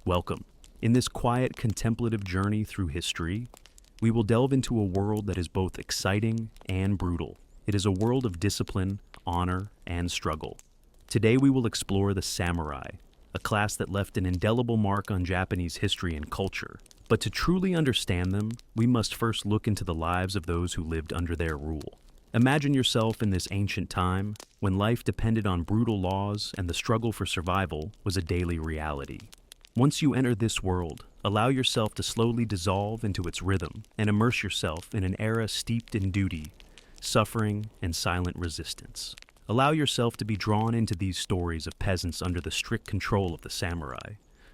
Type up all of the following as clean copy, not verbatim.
Welcome. In this quiet, contemplative journey through history, we will delve into a world that is both exciting and brutal. It is a world of discipline, honor, and struggle. Today we will explore the samurai, a class that left an indelible mark on Japanese history and culture. But to truly understand them, we must first look into the lives of those who lived under their rule. Imagine yourself in this ancient time, when life depended on brutal laws and the struggle for survival was a daily reality. Once you enter this world, allow yourself to slowly dissolve into its rhythm and immerse yourself in an era steeped in duty, suffering, and silent resistance. Allow yourself to be drawn into these stories of peasants under the strict control of the samurai,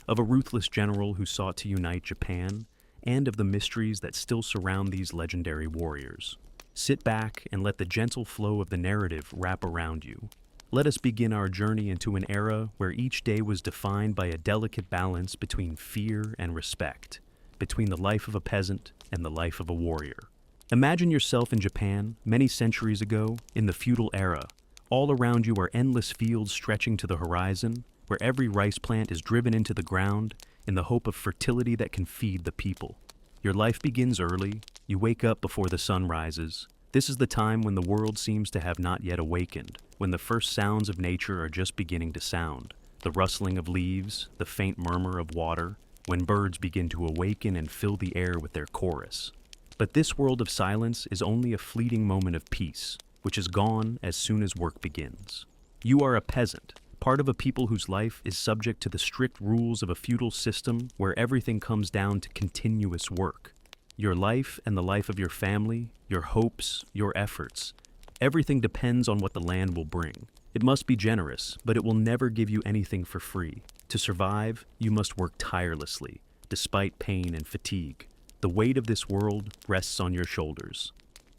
of a ruthless general who sought to unite Japan, and of the mysteries that still surround these legendary warriors. Sit back and let the gentle flow of the narrative wrap around you. Let us begin our journey into an era where each day was defined by a delicate balance between fear and respect, between the life of a peasant and the life of a warrior. Imagine yourself in Japan many centuries ago, in the feudal era. All around you are endless fields stretching to the horizon, where every rice plant is driven into the ground in the hope of fertility that can feed the people. Your life begins early. You wake up before the sun rises. This is the time when the world seems to have not yet awakened, when the first sounds of nature are just beginning to sound. The rustling of leaves, the faint murmur of water, when birds begin to awaken and fill the air with their chorus. But this world of silence is only a fleeting moment of peace, which is gone as soon as work begins. You are a peasant, part of a people whose life is subject to the strict rules of a feudal system where everything comes down to continuous work. Your life and the life of your family, your hopes, your efforts, everything depends on what the land will bring. It must be generous, but it will never give you anything for free. To survive, you must work tirelessly, despite pain and fatigue. The weight of this world rests on your shoulders.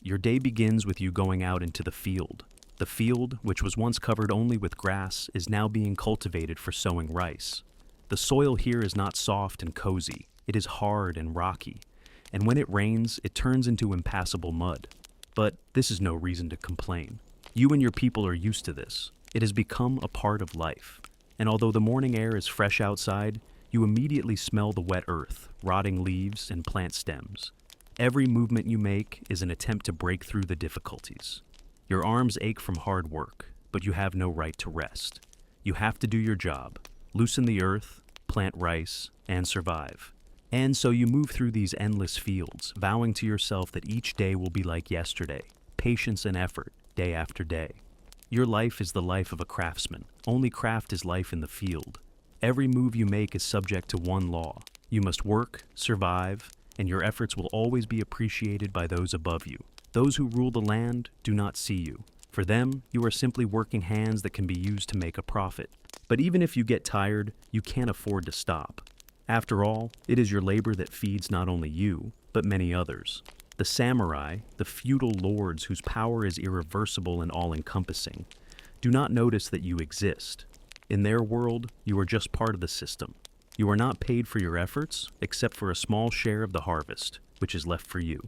Your day begins with you going out into the field. The field, which was once covered only with grass, is now being cultivated for sowing rice. The soil here is not soft and cozy. It is hard and rocky. And when it rains, it turns into impassable mud. But this is no reason to complain. You and your people are used to this. It has become a part of life. And although the morning air is fresh outside, you immediately smell the wet earth, rotting leaves, and plant stems. Every movement you make is an attempt to break through the difficulties. Your arms ache from hard work, but you have no right to rest. You have to do your job, loosen the earth, plant rice, and survive. And so you move through these endless fields, vowing to yourself that each day will be like yesterday, patience and effort, day after day. Your life is the life of a craftsman. Only craft is life in the field. Every move you make is subject to one law. You must work, survive, and your efforts will always be appreciated by those above you. Those who rule the land do not see you. For them, you are simply working hands that can be used to make a profit. But even if you get tired, you can't afford to stop. After all, it is your labor that feeds not only you, but many others. The samurai, the feudal lords whose power is irreversible and all-encompassing, do not notice that you exist. In their world, you are just part of the system. You are not paid for your efforts, except for a small share of the harvest, which is left for you.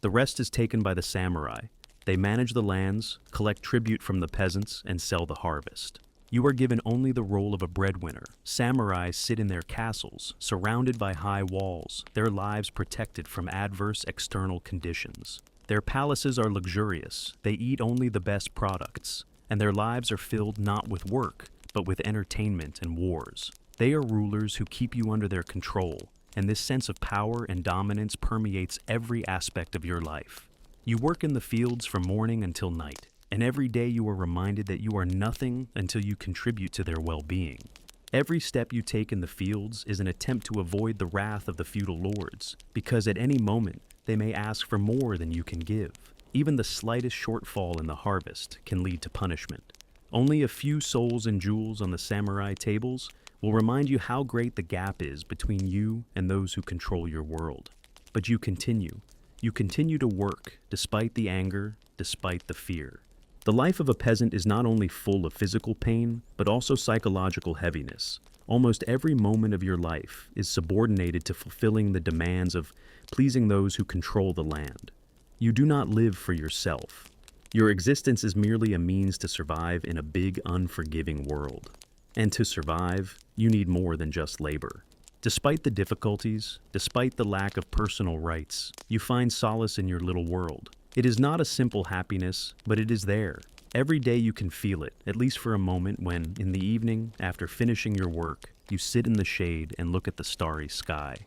The rest is taken by the samurai. They manage the lands, collect tribute from the peasants, and sell the harvest. You are given only the role of a breadwinner. Samurai sit in their castles, surrounded by high walls, their lives protected from adverse external conditions. Their palaces are luxurious, they eat only the best products, and their lives are filled not with work, but with entertainment and wars. They are rulers who keep you under their control, and this sense of power and dominance permeates every aspect of your life. You work in the fields from morning until night. And every day you are reminded that you are nothing until you contribute to their well-being. Every step you take in the fields is an attempt to avoid the wrath of the feudal lords, because at any moment they may ask for more than you can give. Even the slightest shortfall in the harvest can lead to punishment. Only a few souls and jewels on the samurai tables will remind you how great the gap is between you and those who control your world. But you continue. You continue to work, despite the anger, despite the fear. The life of a peasant is not only full of physical pain, but also psychological heaviness. Almost every moment of your life is subordinated to fulfilling the demands of pleasing those who control the land. You do not live for yourself. Your existence is merely a means to survive in a big, unforgiving world. And to survive, you need more than just labor. Despite the difficulties, despite the lack of personal rights, you find solace in your little world. It is not a simple happiness, but it is there. Every day you can feel it, at least for a moment when, in the evening, after finishing your work, you sit in the shade and look at the starry sky.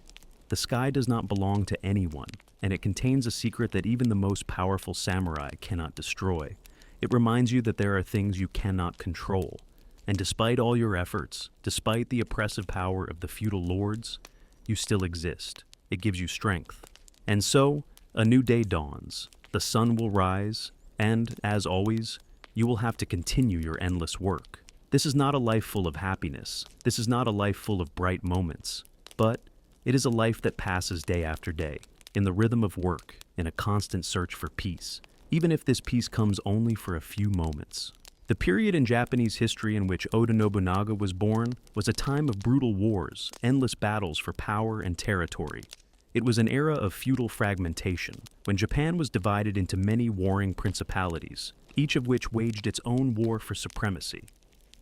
The sky does not belong to anyone, and it contains a secret that even the most powerful samurai cannot destroy. It reminds you that there are things you cannot control. And despite all your efforts, despite the oppressive power of the feudal lords, you still exist. It gives you strength. And so, a new day dawns. The sun will rise, and, as always, you will have to continue your endless work. This is not a life full of happiness. This is not a life full of bright moments. But it is a life that passes day after day, in the rhythm of work, in a constant search for peace, even if this peace comes only for a few moments. The period in Japanese history in which Oda Nobunaga was born was a time of brutal wars, endless battles for power and territory. It was an era of feudal fragmentation, when Japan was divided into many warring principalities, each of which waged its own war for supremacy.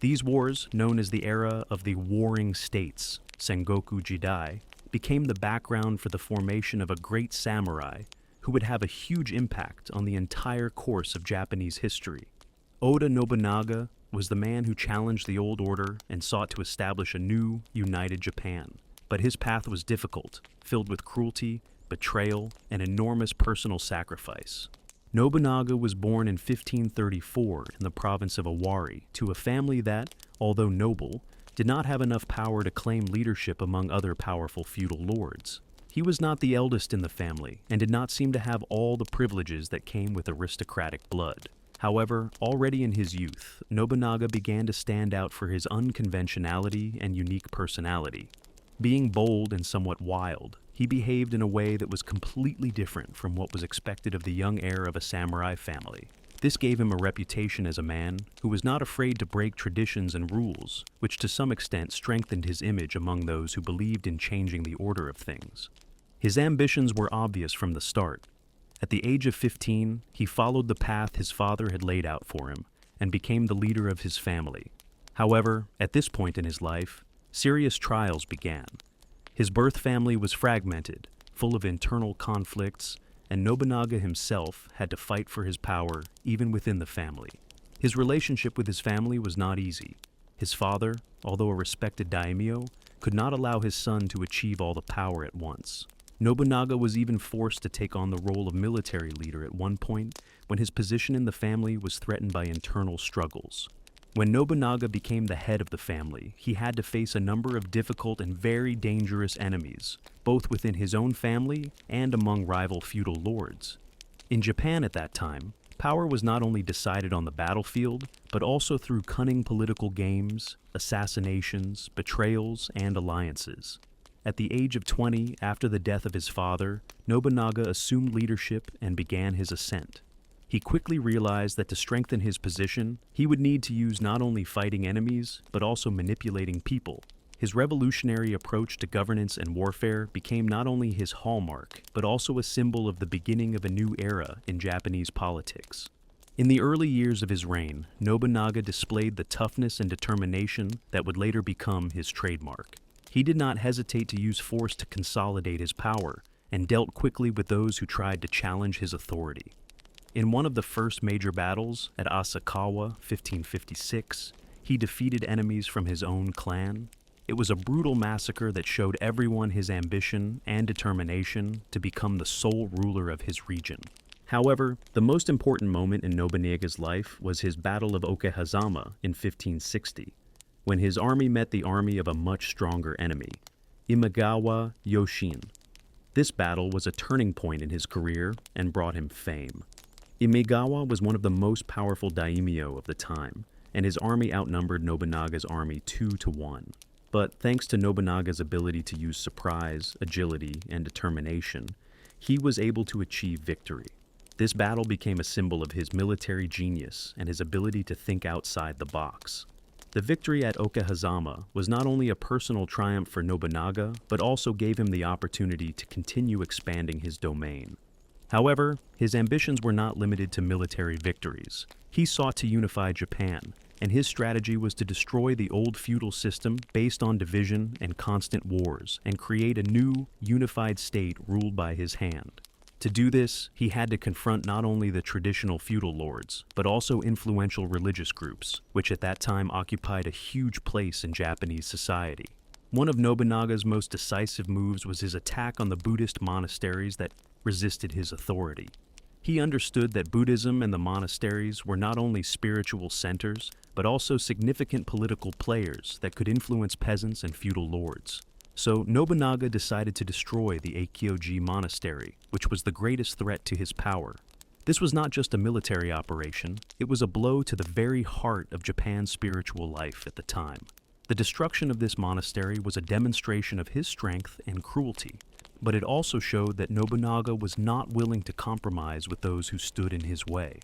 These wars, known as the era of the Warring States, Sengoku Jidai, became the background for the formation of a great samurai who would have a huge impact on the entire course of Japanese history. Oda Nobunaga was the man who challenged the old order and sought to establish a new, united Japan. But his path was difficult, filled with cruelty, betrayal, and enormous personal sacrifice. Nobunaga was born in 1534 in the province of Owari to a family that, although noble, did not have enough power to claim leadership among other powerful feudal lords. He was not the eldest in the family and did not seem to have all the privileges that came with aristocratic blood. However, already in his youth, Nobunaga began to stand out for his unconventionality and unique personality. Being bold and somewhat wild, he behaved in a way that was completely different from what was expected of the young heir of a samurai family. This gave him a reputation as a man who was not afraid to break traditions and rules, which to some extent strengthened his image among those who believed in changing the order of things. His ambitions were obvious from the start. At the age of 15, he followed the path his father had laid out for him and became the leader of his family. However, at this point in his life, serious trials began. His birth family was fragmented, full of internal conflicts, and Nobunaga himself had to fight for his power even within the family. His relationship with his family was not easy. His father, although a respected daimyo, could not allow his son to achieve all the power at once. Nobunaga was even forced to take on the role of military leader at one point when his position in the family was threatened by internal struggles. When Nobunaga became the head of the family, he had to face a number of difficult and very dangerous enemies, both within his own family and among rival feudal lords. In Japan at that time, power was not only decided on the battlefield, but also through cunning political games, assassinations, betrayals, and alliances. At the age of 20, after the death of his father, Nobunaga assumed leadership and began his ascent. He quickly realized that to strengthen his position, he would need to use not only fighting enemies, but also manipulating people. His revolutionary approach to governance and warfare became not only his hallmark, but also a symbol of the beginning of a new era in Japanese politics. In the early years of his reign, Nobunaga displayed the toughness and determination that would later become his trademark. He did not hesitate to use force to consolidate his power, and dealt quickly with those who tried to challenge his authority. In one of the first major battles, at Asakawa, 1556, he defeated enemies from his own clan. It was a brutal massacre that showed everyone his ambition and determination to become the sole ruler of his region. However, the most important moment in Nobunaga's life was his Battle of Okehazama in 1560, when his army met the army of a much stronger enemy, Imagawa Yoshin. This battle was a turning point in his career and brought him fame. Imagawa was one of the most powerful daimyo of the time, and his army outnumbered Nobunaga's army 2-1. But thanks to Nobunaga's ability to use surprise, agility, and determination, he was able to achieve victory. This battle became a symbol of his military genius and his ability to think outside the box. The victory at Okehazama was not only a personal triumph for Nobunaga, but also gave him the opportunity to continue expanding his domain. However, his ambitions were not limited to military victories. He sought to unify Japan and his strategy was to destroy the old feudal system based on division and constant wars, and create a new, unified state ruled by his hand. To do this, he had to confront not only the traditional feudal lords, but also influential religious groups, which at that time occupied a huge place in Japanese society. One of Nobunaga's most decisive moves was his attack on the Buddhist monasteries that resisted his authority. He understood that Buddhism and the monasteries were not only spiritual centers, but also significant political players that could influence peasants and feudal lords. So Nobunaga decided to destroy the Aikyoji monastery, which was the greatest threat to his power. This was not just a military operation, it was a blow to the very heart of Japan's spiritual life at the time. The destruction of this monastery was a demonstration of his strength and cruelty, but it also showed that Nobunaga was not willing to compromise with those who stood in his way.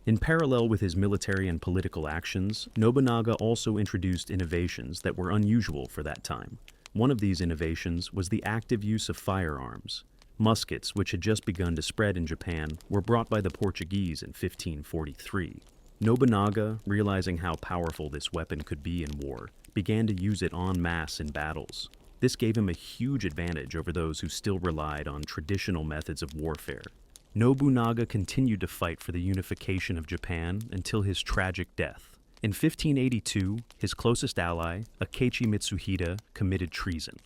In parallel with his military and political actions, Nobunaga also introduced innovations that were unusual for that time. One of these innovations was the active use of firearms. Muskets, which had just begun to spread in Japan, were brought by the Portuguese in 1543. Nobunaga, realizing how powerful this weapon could be in war, began to use it en masse in battles. This gave him a huge advantage over those who still relied on traditional methods of warfare. Nobunaga continued to fight for the unification of Japan until his tragic death. In 1582, his closest ally, Akechi Mitsuhide, committed treason.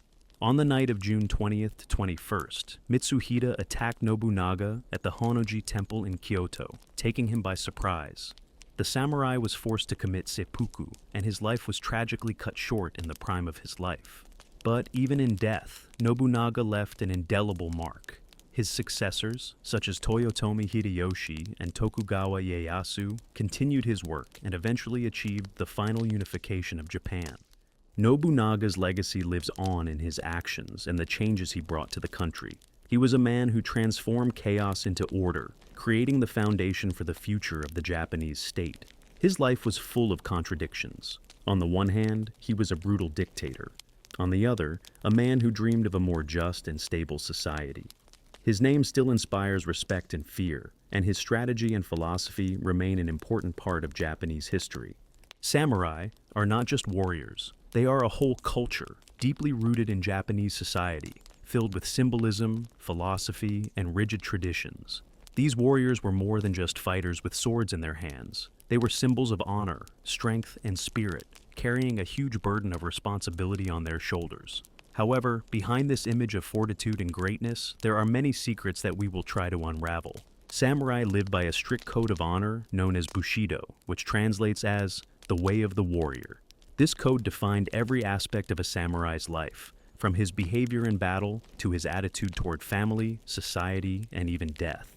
On the night of June 20th to 21st, Mitsuhide attacked Nobunaga at the Honnoji Temple in Kyoto, taking him by surprise. The samurai was forced to commit seppuku, and his life was tragically cut short in the prime of his life. But even in death, Nobunaga left an indelible mark. His successors, such as Toyotomi Hideyoshi and Tokugawa Ieyasu, continued his work and eventually achieved the final unification of Japan. Nobunaga's legacy lives on in his actions and the changes he brought to the country. He was a man who transformed chaos into order, creating the foundation for the future of the Japanese state. His life was full of contradictions. On the one hand, he was a brutal dictator. On the other, a man who dreamed of a more just and stable society. His name still inspires respect and fear, and his strategy and philosophy remain an important part of Japanese history. Samurai are not just warriors, they are a whole culture, deeply rooted in Japanese society, filled with symbolism, philosophy, and rigid traditions. These warriors were more than just fighters with swords in their hands. They were symbols of honor, strength, and spirit, carrying a huge burden of responsibility on their shoulders. However, behind this image of fortitude and greatness, there are many secrets that we will try to unravel. Samurai lived by a strict code of honor known as Bushido, which translates as the way of the warrior. This code defined every aspect of a samurai's life, from his behavior in battle to his attitude toward family, society, and even death.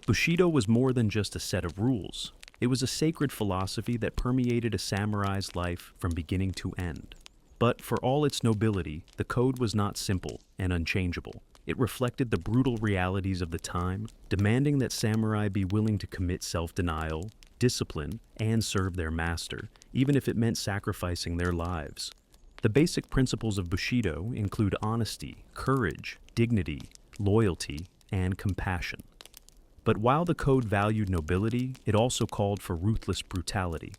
Bushido was more than just a set of rules. It was a sacred philosophy that permeated a samurai's life from beginning to end. But for all its nobility, the code was not simple and unchangeable. It reflected the brutal realities of the time, demanding that samurai be willing to commit self-denial, discipline, and serve their master, even if it meant sacrificing their lives. The basic principles of Bushido include honesty, courage, dignity, loyalty, and compassion. But while the code valued nobility, it also called for ruthless brutality.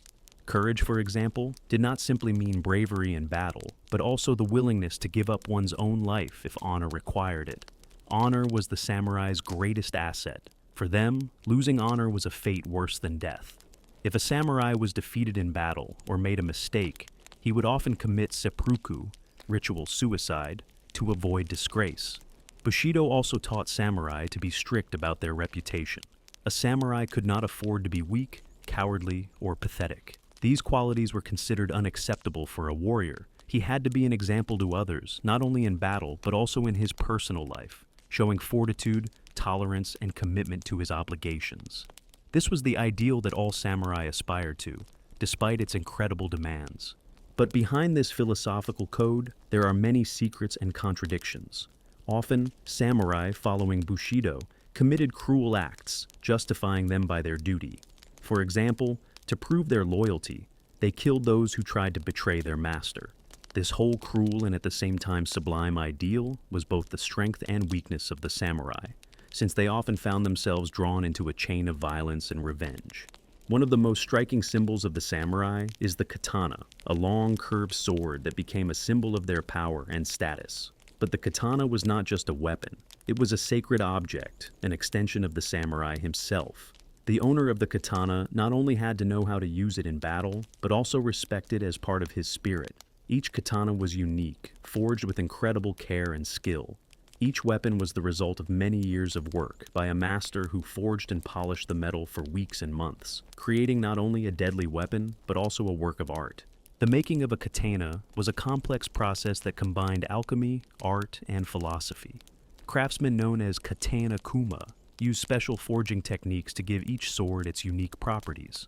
Courage, for example, did not simply mean bravery in battle, but also the willingness to give up one's own life if honor required it. Honor was the samurai's greatest asset. For them, losing honor was a fate worse than death. If a samurai was defeated in battle or made a mistake, he would often commit seppuku, ritual suicide, to avoid disgrace. Bushido also taught samurai to be strict about their reputation. A samurai could not afford to be weak, cowardly, or pathetic. These qualities were considered unacceptable for a warrior. He had to be an example to others, not only in battle, but also in his personal life, showing fortitude, tolerance, and commitment to his obligations. This was the ideal that all samurai aspired to, despite its incredible demands. But behind this philosophical code, there are many secrets and contradictions. Often, samurai, following Bushido, committed cruel acts, justifying them by their duty. For example, to prove their loyalty, they killed those who tried to betray their master. This whole cruel and at the same time sublime ideal was both the strength and weakness of the samurai, since they often found themselves drawn into a chain of violence and revenge. One of the most striking symbols of the samurai is the katana, a long curved sword that became a symbol of their power and status. But the katana was not just a weapon. It was a sacred object, an extension of the samurai himself. The owner of the katana not only had to know how to use it in battle, but also respect it as part of his spirit. Each katana was unique, forged with incredible care and skill. Each weapon was the result of many years of work by a master who forged and polished the metal for weeks and months, creating not only a deadly weapon, but also a work of art. The making of a katana was a complex process that combined alchemy, art, and philosophy. Craftsmen known as katana kuma used special forging techniques to give each sword its unique properties.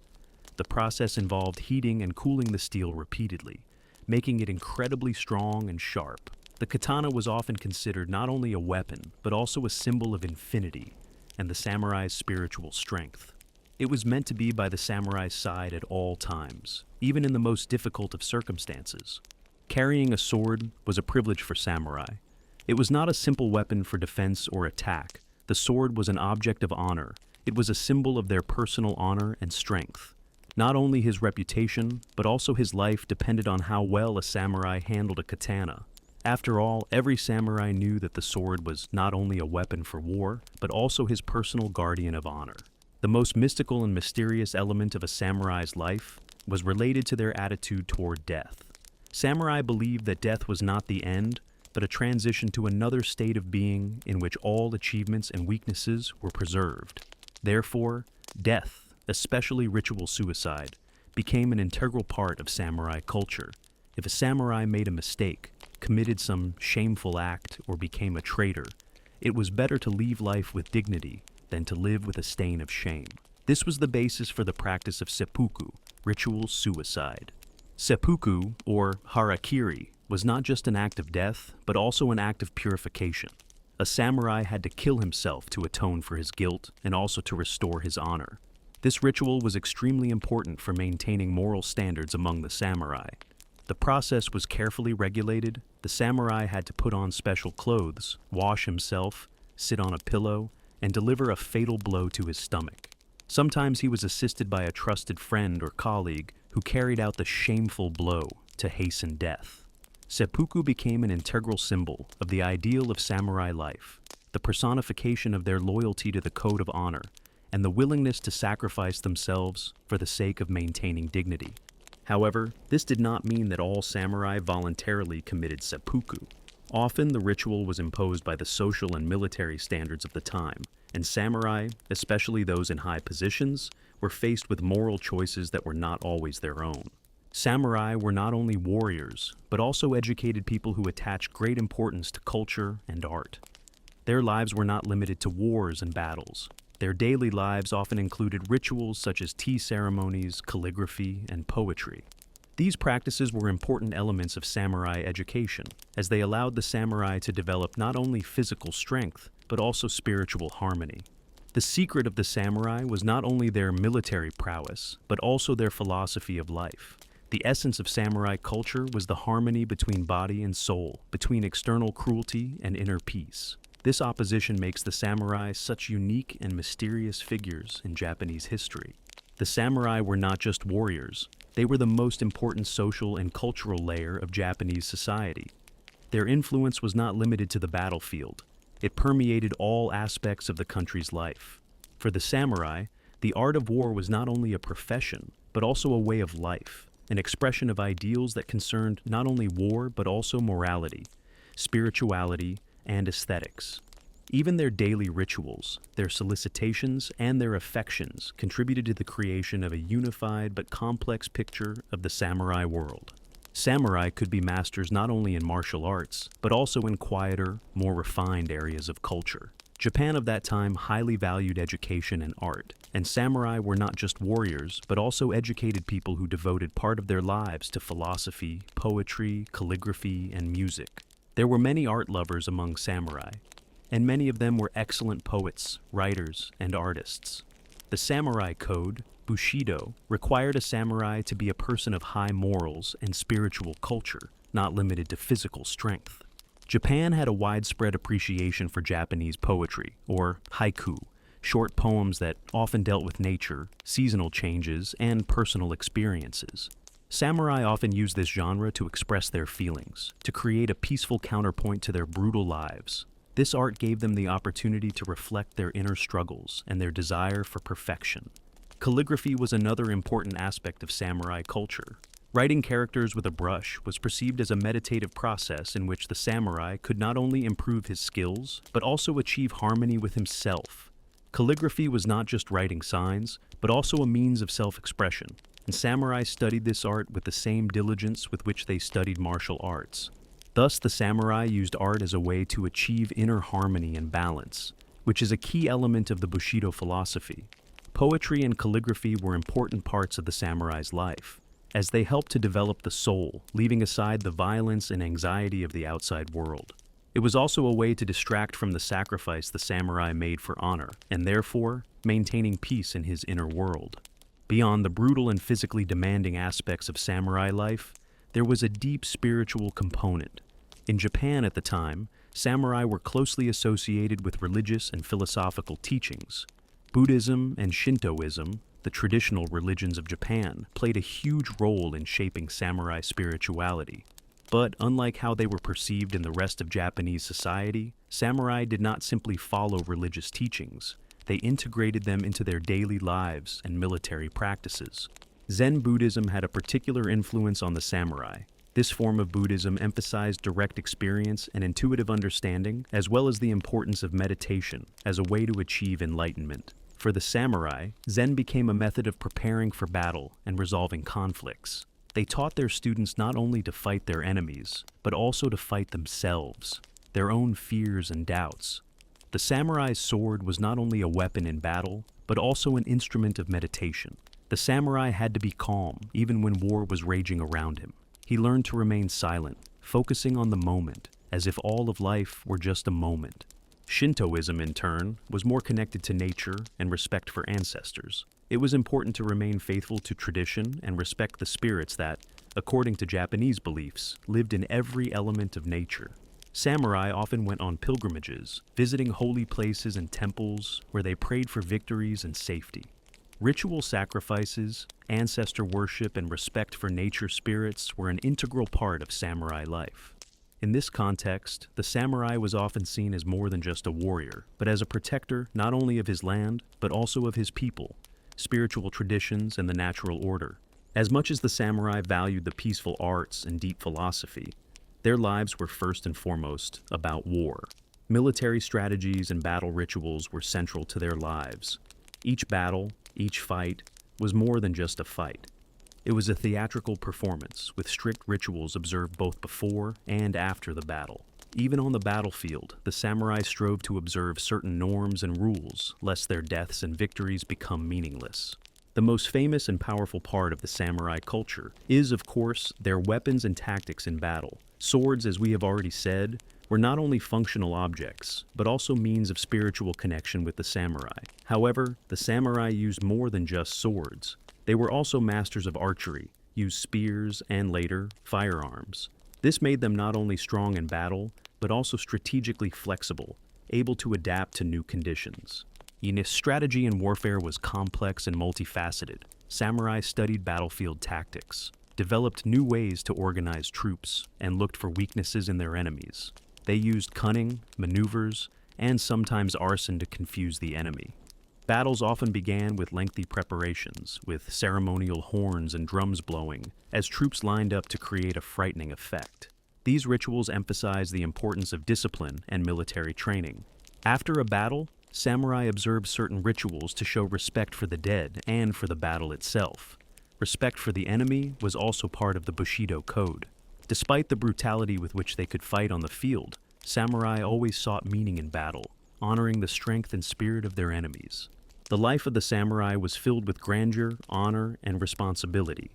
The process involved heating and cooling the steel repeatedly, making it incredibly strong and sharp. The katana was often considered not only a weapon, but also a symbol of infinity and the samurai's spiritual strength. It was meant to be by the samurai's side at all times, even in the most difficult of circumstances. Carrying a sword was a privilege for samurai. It was not a simple weapon for defense or attack. The sword was an object of honor. It was a symbol of their personal honor and strength. Not only his reputation, but also his life depended on how well a samurai handled a katana. After all, every samurai knew that the sword was not only a weapon for war, but also his personal guardian of honor. The most mystical and mysterious element of a samurai's life was related to their attitude toward death. Samurai believed that death was not the end, but a transition to another state of being in which all achievements and weaknesses were preserved. Therefore, death, especially ritual suicide, became an integral part of samurai culture. If a samurai made a mistake, committed some shameful act, or became a traitor, it was better to leave life with dignity than to live with a stain of shame. This was the basis for the practice of seppuku, ritual suicide. Seppuku, or harakiri, was not just an act of death, but also an act of purification. A samurai had to kill himself to atone for his guilt and also to restore his honor. This ritual was extremely important for maintaining moral standards among the samurai. The process was carefully regulated. The samurai had to put on special clothes, wash himself, sit on a pillow, and deliver a fatal blow to his stomach. Sometimes he was assisted by a trusted friend or colleague who carried out the shameful blow to hasten death. Seppuku became an integral symbol of the ideal of samurai life, the personification of their loyalty to the code of honor, and the willingness to sacrifice themselves for the sake of maintaining dignity. However, this did not mean that all samurai voluntarily committed seppuku. Often, the ritual was imposed by the social and military standards of the time, and samurai, especially those in high positions, were faced with moral choices that were not always their own. Samurai were not only warriors, but also educated people who attached great importance to culture and art. Their lives were not limited to wars and battles. Their daily lives often included rituals such as tea ceremonies, calligraphy, and poetry. These practices were important elements of samurai education, as they allowed the samurai to develop not only physical strength, but also spiritual harmony. The secret of the samurai was not only their military prowess, but also their philosophy of life. The essence of samurai culture was the harmony between body and soul, between external cruelty and inner peace. This opposition makes the samurai such unique and mysterious figures in Japanese history. The samurai were not just warriors. They were the most important social and cultural layer of Japanese society. Their influence was not limited to the battlefield. It permeated all aspects of the country's life. For the samurai, the art of war was not only a profession, but also a way of life, an expression of ideals that concerned not only war, but also morality, spirituality, and aesthetics. Even their daily rituals, their solicitations, and their affections contributed to the creation of a unified but complex picture of the samurai world. Samurai could be masters not only in martial arts, but also in quieter, more refined areas of culture. Japan of that time highly valued education and art, and samurai were not just warriors, but also educated people who devoted part of their lives to philosophy, poetry, calligraphy, and music. There were many art lovers among samurai, and many of them were excellent poets, writers, and artists. The samurai code, Bushido, required a samurai to be a person of high morals and spiritual culture, not limited to physical strength. Japan had a widespread appreciation for Japanese poetry, or haiku, short poems that often dealt with nature, seasonal changes, and personal experiences. Samurai often used this genre to express their feelings, to create a peaceful counterpoint to their brutal lives. This art gave them the opportunity to reflect their inner struggles and their desire for perfection. Calligraphy was another important aspect of samurai culture. Writing characters with a brush was perceived as a meditative process in which the samurai could not only improve his skills, but also achieve harmony with himself. Calligraphy was not just writing signs, but also a means of self-expression, and samurai studied this art with the same diligence with which they studied martial arts. Thus, the samurai used art as a way to achieve inner harmony and balance, which is a key element of the Bushido philosophy. Poetry and calligraphy were important parts of the samurai's life, as they helped to develop the soul, leaving aside the violence and anxiety of the outside world. It was also a way to distract from the sacrifice the samurai made for honor, and therefore, maintaining peace in his inner world. Beyond the brutal and physically demanding aspects of samurai life, there was a deep spiritual component. In Japan at the time, samurai were closely associated with religious and philosophical teachings. Buddhism and Shintoism, the traditional religions of Japan, played a huge role in shaping samurai spirituality. But unlike how they were perceived in the rest of Japanese society, samurai did not simply follow religious teachings. They integrated them into their daily lives and military practices. Zen Buddhism had a particular influence on the samurai. This form of Buddhism emphasized direct experience and intuitive understanding, as well as the importance of meditation as a way to achieve enlightenment. For the samurai, Zen became a method of preparing for battle and resolving conflicts. They taught their students not only to fight their enemies, but also to fight themselves, their own fears and doubts. The samurai's sword was not only a weapon in battle, but also an instrument of meditation. The samurai had to be calm, even when war was raging around him. He learned to remain silent, focusing on the moment, as if all of life were just a moment. Shintoism, in turn, was more connected to nature and respect for ancestors. It was important to remain faithful to tradition and respect the spirits that, according to Japanese beliefs, lived in every element of nature. Samurai often went on pilgrimages, visiting holy places and temples where they prayed for victories and safety. Ritual sacrifices, ancestor worship, and respect for nature spirits were an integral part of samurai life. In this context, the samurai was often seen as more than just a warrior, but as a protector not only of his land, but also of his people, spiritual traditions, and the natural order. As much as the samurai valued the peaceful arts and deep philosophy, their lives were first and foremost about war. Military strategies and battle rituals were central to their lives. Each battle, each fight, was more than just a fight. It was a theatrical performance, with strict rituals observed both before and after the battle. Even on the battlefield, the samurai strove to observe certain norms and rules, lest their deaths and victories become meaningless. The most famous and powerful part of the samurai culture is, of course, their weapons and tactics in battle. Swords, as we have already said, were not only functional objects, but also means of spiritual connection with the samurai. However, the samurai used more than just swords. They were also masters of archery, used spears, and later, firearms. This made them not only strong in battle, but also strategically flexible, able to adapt to new conditions. Strategy in warfare was complex and multifaceted. Samurai studied battlefield tactics, developed new ways to organize troops, and looked for weaknesses in their enemies. They used cunning, maneuvers, and sometimes arson to confuse the enemy. Battles often began with lengthy preparations, with ceremonial horns and drums blowing, as troops lined up to create a frightening effect. These rituals emphasize the importance of discipline and military training. After a battle, samurai observed certain rituals to show respect for the dead and for the battle itself. Respect for the enemy was also part of the Bushido code. Despite the brutality with which they could fight on the field, samurai always sought meaning in battle, honoring the strength and spirit of their enemies. The life of the samurai was filled with grandeur, honor, and responsibility.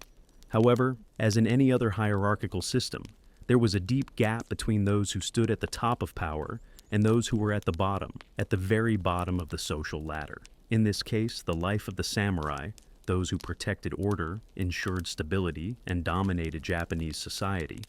However, as in any other hierarchical system, there was a deep gap between those who stood at the top of power and those who were at the bottom, at the very bottom of the social ladder. In this case, the life of the samurai, those who protected order, ensured stability, and dominated Japanese society,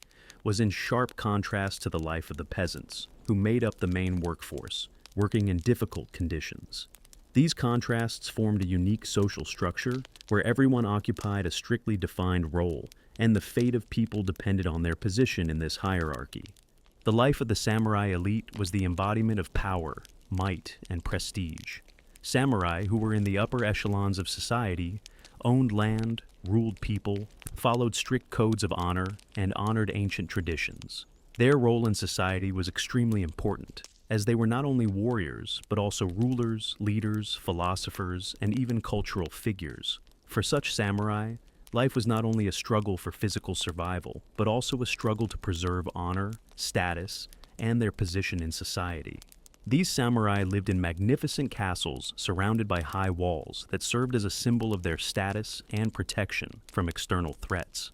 was in sharp contrast to the life of the peasants, who made up the main workforce, working in difficult conditions. These contrasts formed a unique social structure where everyone occupied a strictly defined role, and the fate of people depended on their position in this hierarchy. The life of the samurai elite was the embodiment of power, might, and prestige. Samurai, who were in the upper echelons of society, owned land, ruled people, followed strict codes of honor, and honored ancient traditions. Their role in society was extremely important, as they were not only warriors, but also rulers, leaders, philosophers, and even cultural figures. For such samurai, life was not only a struggle for physical survival, but also a struggle to preserve honor, status, and their position in society. These samurai lived in magnificent castles surrounded by high walls that served as a symbol of their status and protection from external threats.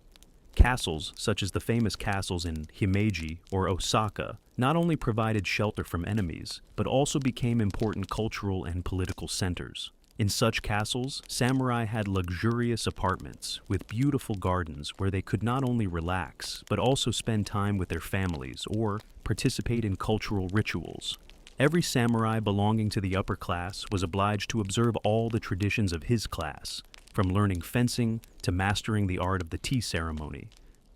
Castles, such as the famous castles in Himeji or Osaka, not only provided shelter from enemies, but also became important cultural and political centers. In such castles, samurai had luxurious apartments with beautiful gardens where they could not only relax, but also spend time with their families or participate in cultural rituals. Every samurai belonging to the upper class was obliged to observe all the traditions of his class, from learning fencing to mastering the art of the tea ceremony.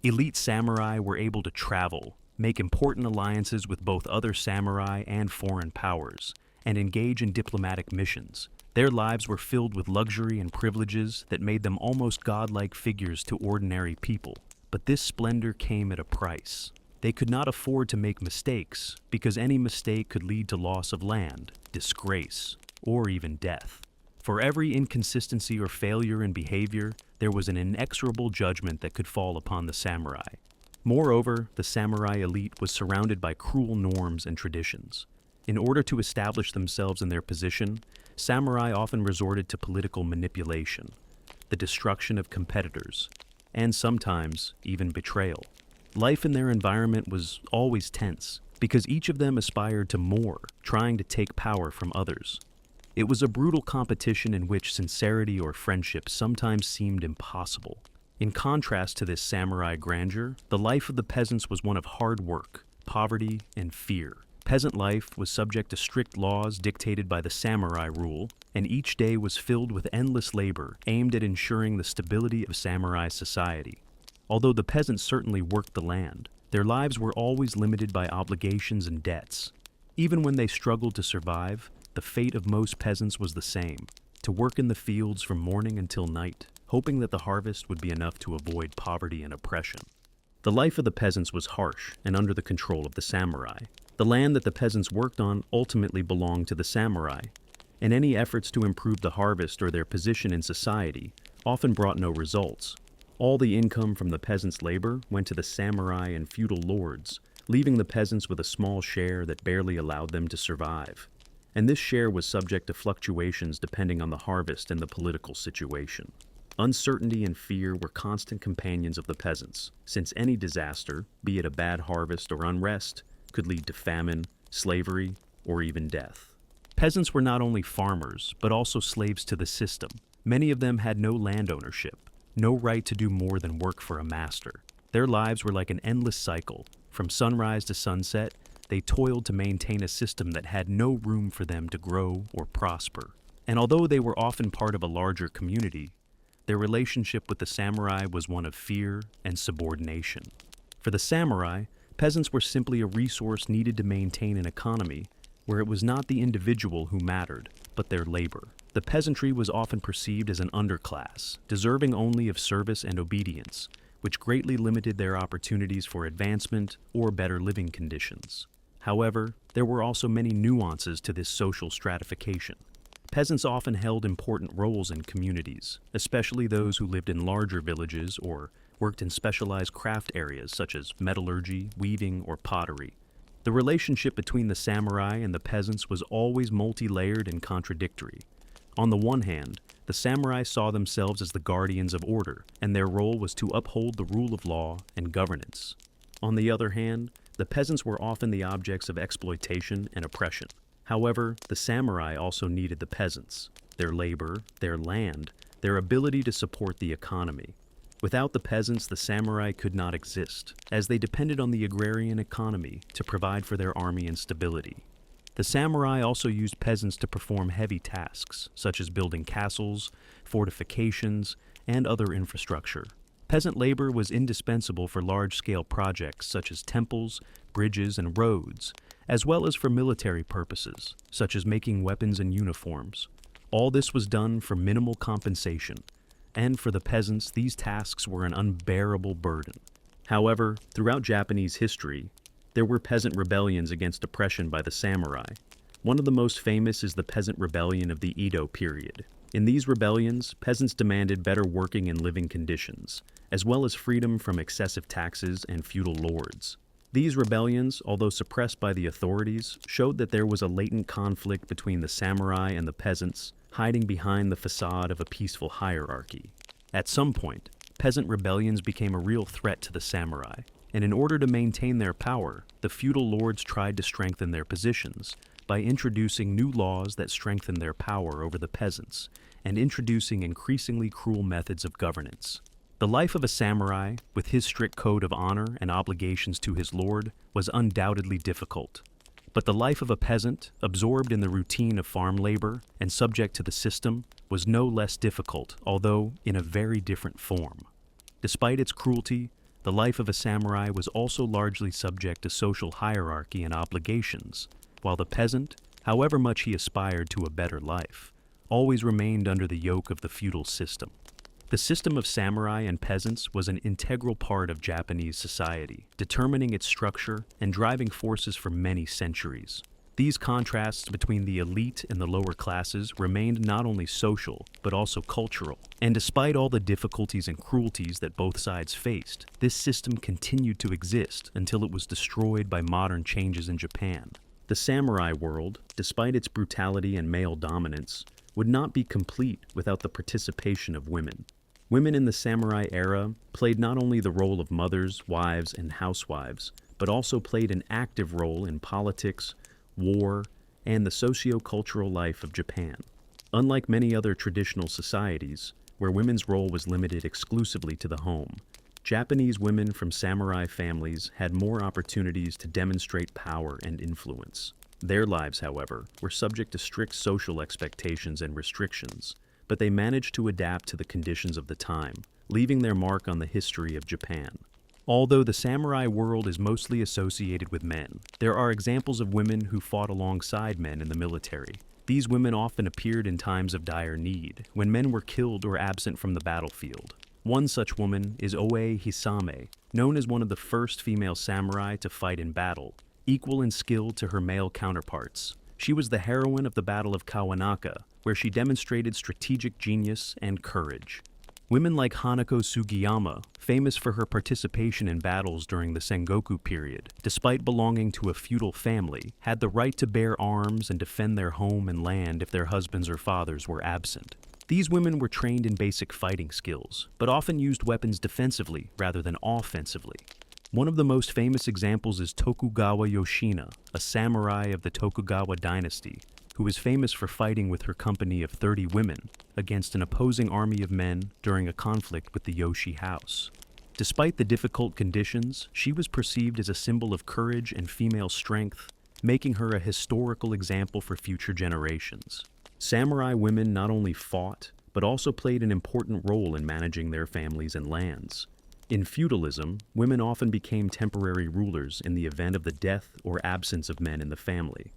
Elite samurai were able to travel, make important alliances with both other samurai and foreign powers, and engage in diplomatic missions. Their lives were filled with luxury and privileges that made them almost godlike figures to ordinary people. But this splendor came at a price. They could not afford to make mistakes, because any mistake could lead to loss of land, disgrace, or even death. For every inconsistency or failure in behavior, there was an inexorable judgment that could fall upon the samurai. Moreover, the samurai elite was surrounded by cruel norms and traditions. In order to establish themselves in their position, samurai often resorted to political manipulation, the destruction of competitors, and sometimes even betrayal. Life in their environment was always tense, because each of them aspired to more, trying to take power from others. It was a brutal competition in which sincerity or friendship sometimes seemed impossible. In contrast to this samurai grandeur, the life of the peasants was one of hard work, poverty, and fear. Peasant life was subject to strict laws dictated by the samurai rule, and each day was filled with endless labor aimed at ensuring the stability of samurai society. Although the peasants certainly worked the land, their lives were always limited by obligations and debts. Even when they struggled to survive, the fate of most peasants was the same: to work in the fields from morning until night, hoping that the harvest would be enough to avoid poverty and oppression. The life of the peasants was harsh and under the control of the samurai. The land that the peasants worked on ultimately belonged to the samurai, and any efforts to improve the harvest or their position in society often brought no results. All the income from the peasants' labor went to the samurai and feudal lords, leaving the peasants with a small share that barely allowed them to survive. And this share was subject to fluctuations depending on the harvest and the political situation. Uncertainty and fear were constant companions of the peasants, since any disaster, be it a bad harvest or unrest, could lead to famine, slavery, or even death. Peasants were not only farmers, but also slaves to the system. Many of them had no land ownership, no right to do more than work for a master. Their lives were like an endless cycle. From sunrise to sunset, they toiled to maintain a system that had no room for them to grow or prosper. And although they were often part of a larger community, their relationship with the samurai was one of fear and subordination. For the samurai, peasants were simply a resource needed to maintain an economy where it was not the individual who mattered, but their labor. The peasantry was often perceived as an underclass, deserving only of service and obedience, which greatly limited their opportunities for advancement or better living conditions. However, there were also many nuances to this social stratification. Peasants often held important roles in communities, especially those who lived in larger villages or worked in specialized craft areas such as metallurgy, weaving, or pottery. The relationship between the samurai and the peasants was always multi-layered and contradictory. On the one hand, the samurai saw themselves as the guardians of order, and their role was to uphold the rule of law and governance. On the other hand, the peasants were often the objects of exploitation and oppression. However, the samurai also needed the peasants, their labor, their land, their ability to support the economy. Without the peasants, the samurai could not exist, as they depended on the agrarian economy to provide for their army and stability. The samurai also used peasants to perform heavy tasks, such as building castles, fortifications, and other infrastructure. Peasant labor was indispensable for large-scale projects such as temples, bridges, and roads, as well as for military purposes, such as making weapons and uniforms. All this was done for minimal compensation, and for the peasants, these tasks were an unbearable burden. However, throughout Japanese history, there were peasant rebellions against oppression by the samurai. One of the most famous is the peasant rebellion of the Edo period. In these rebellions, peasants demanded better working and living conditions, as well as freedom from excessive taxes and feudal lords. These rebellions, although suppressed by the authorities, showed that there was a latent conflict between the samurai and the peasants, hiding behind the facade of a peaceful hierarchy. At some point, peasant rebellions became a real threat to the samurai, and in order to maintain their power, the feudal lords tried to strengthen their positions by introducing new laws that strengthened their power over the peasants, and introducing increasingly cruel methods of governance. The life of a samurai, with his strict code of honor and obligations to his lord, was undoubtedly difficult. But the life of a peasant, absorbed in the routine of farm labor and subject to the system, was no less difficult, although in a very different form. Despite its cruelty, the life of a samurai was also largely subject to social hierarchy and obligations, while the peasant, however much he aspired to a better life, always remained under the yoke of the feudal system. The system of samurai and peasants was an integral part of Japanese society, determining its structure and driving forces for many centuries. These contrasts between the elite and the lower classes remained not only social, but also cultural. And despite all the difficulties and cruelties that both sides faced, this system continued to exist until it was destroyed by modern changes in Japan. The samurai world, despite its brutality and male dominance, would not be complete without the participation of women. Women in the samurai era played not only the role of mothers, wives, and housewives, but also played an active role in politics, war, and the socio-cultural life of Japan. Unlike many other traditional societies, where women's role was limited exclusively to the home, Japanese women from samurai families had more opportunities to demonstrate power and influence. Their lives, however, were subject to strict social expectations and restrictions, but they managed to adapt to the conditions of the time, leaving their mark on the history of Japan. Although the samurai world is mostly associated with men, there are examples of women who fought alongside men in the military. These women often appeared in times of dire need, when men were killed or absent from the battlefield. One such woman is Oe Hisame, known as one of the first female samurai to fight in battle, equal in skill to her male counterparts. She was the heroine of the Battle of Kawanaka, where she demonstrated strategic genius and courage. Women like Hanako Sugiyama, famous for her participation in battles during the Sengoku period, despite belonging to a feudal family, had the right to bear arms and defend their home and land if their husbands or fathers were absent. These women were trained in basic fighting skills, but often used weapons defensively rather than offensively. One of the most famous examples is Tokugawa Yoshina, a samurai of the Tokugawa dynasty, who is famous for fighting with her company of 30 women against an opposing army of men during a conflict with the Yoshi house. Despite the difficult conditions, she was perceived as a symbol of courage and female strength, making her a historical example for future generations. Samurai women not only fought, but also played an important role in managing their families and lands. In feudalism, women often became temporary rulers in the event of the death or absence of men in the family.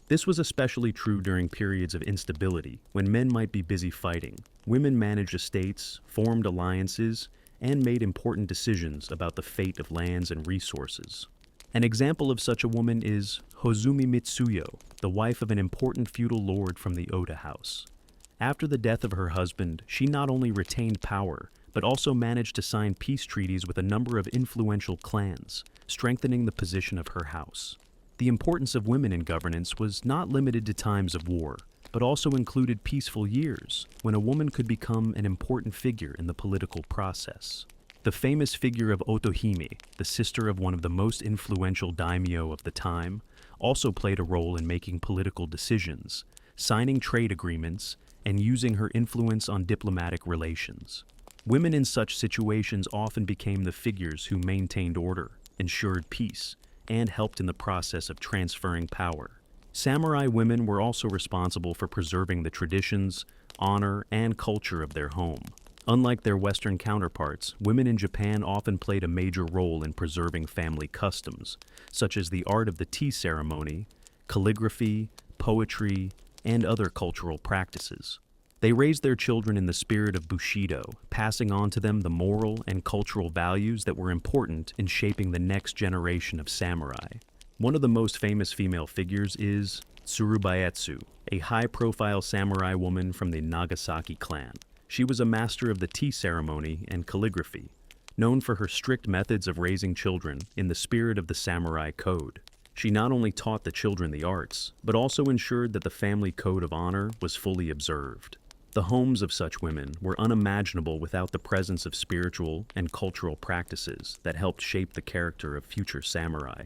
This was especially true during periods of instability, when men might be busy fighting. Women managed estates, formed alliances, and made important decisions about the fate of lands and resources. An example of such a woman is Hozumi Mitsuyo, the wife of an important feudal lord from the Oda house. After the death of her husband, she not only retained power, but also managed to sign peace treaties with a number of influential clans, strengthening the position of her house. The importance of women in governance was not limited to times of war, but also included peaceful years, when a woman could become an important figure in the political process. The famous figure of Otohime, the sister of one of the most influential daimyo of the time, also played a role in making political decisions, signing trade agreements, and using her influence on diplomatic relations. Women in such situations often became the figures who maintained order, ensured peace, and helped in the process of transferring power. Samurai women were also responsible for preserving the traditions, honor, and culture of their home. Unlike their Western counterparts, women in Japan often played a major role in preserving family customs, such as the art of the tea ceremony, calligraphy, poetry, and other cultural practices. They raised their children in the spirit of Bushido, passing on to them the moral and cultural values that were important in shaping the next generation of samurai. One of the most famous female figures is Tsurubayetsu, a high-profile samurai woman from the Nagasaki clan. She was a master of the tea ceremony and calligraphy, known for her strict methods of raising children in the spirit of the samurai code. She not only taught the children the arts, but also ensured that the family code of honor was fully observed. The homes of such women were unimaginable without the presence of spiritual and cultural practices that helped shape the character of future samurai.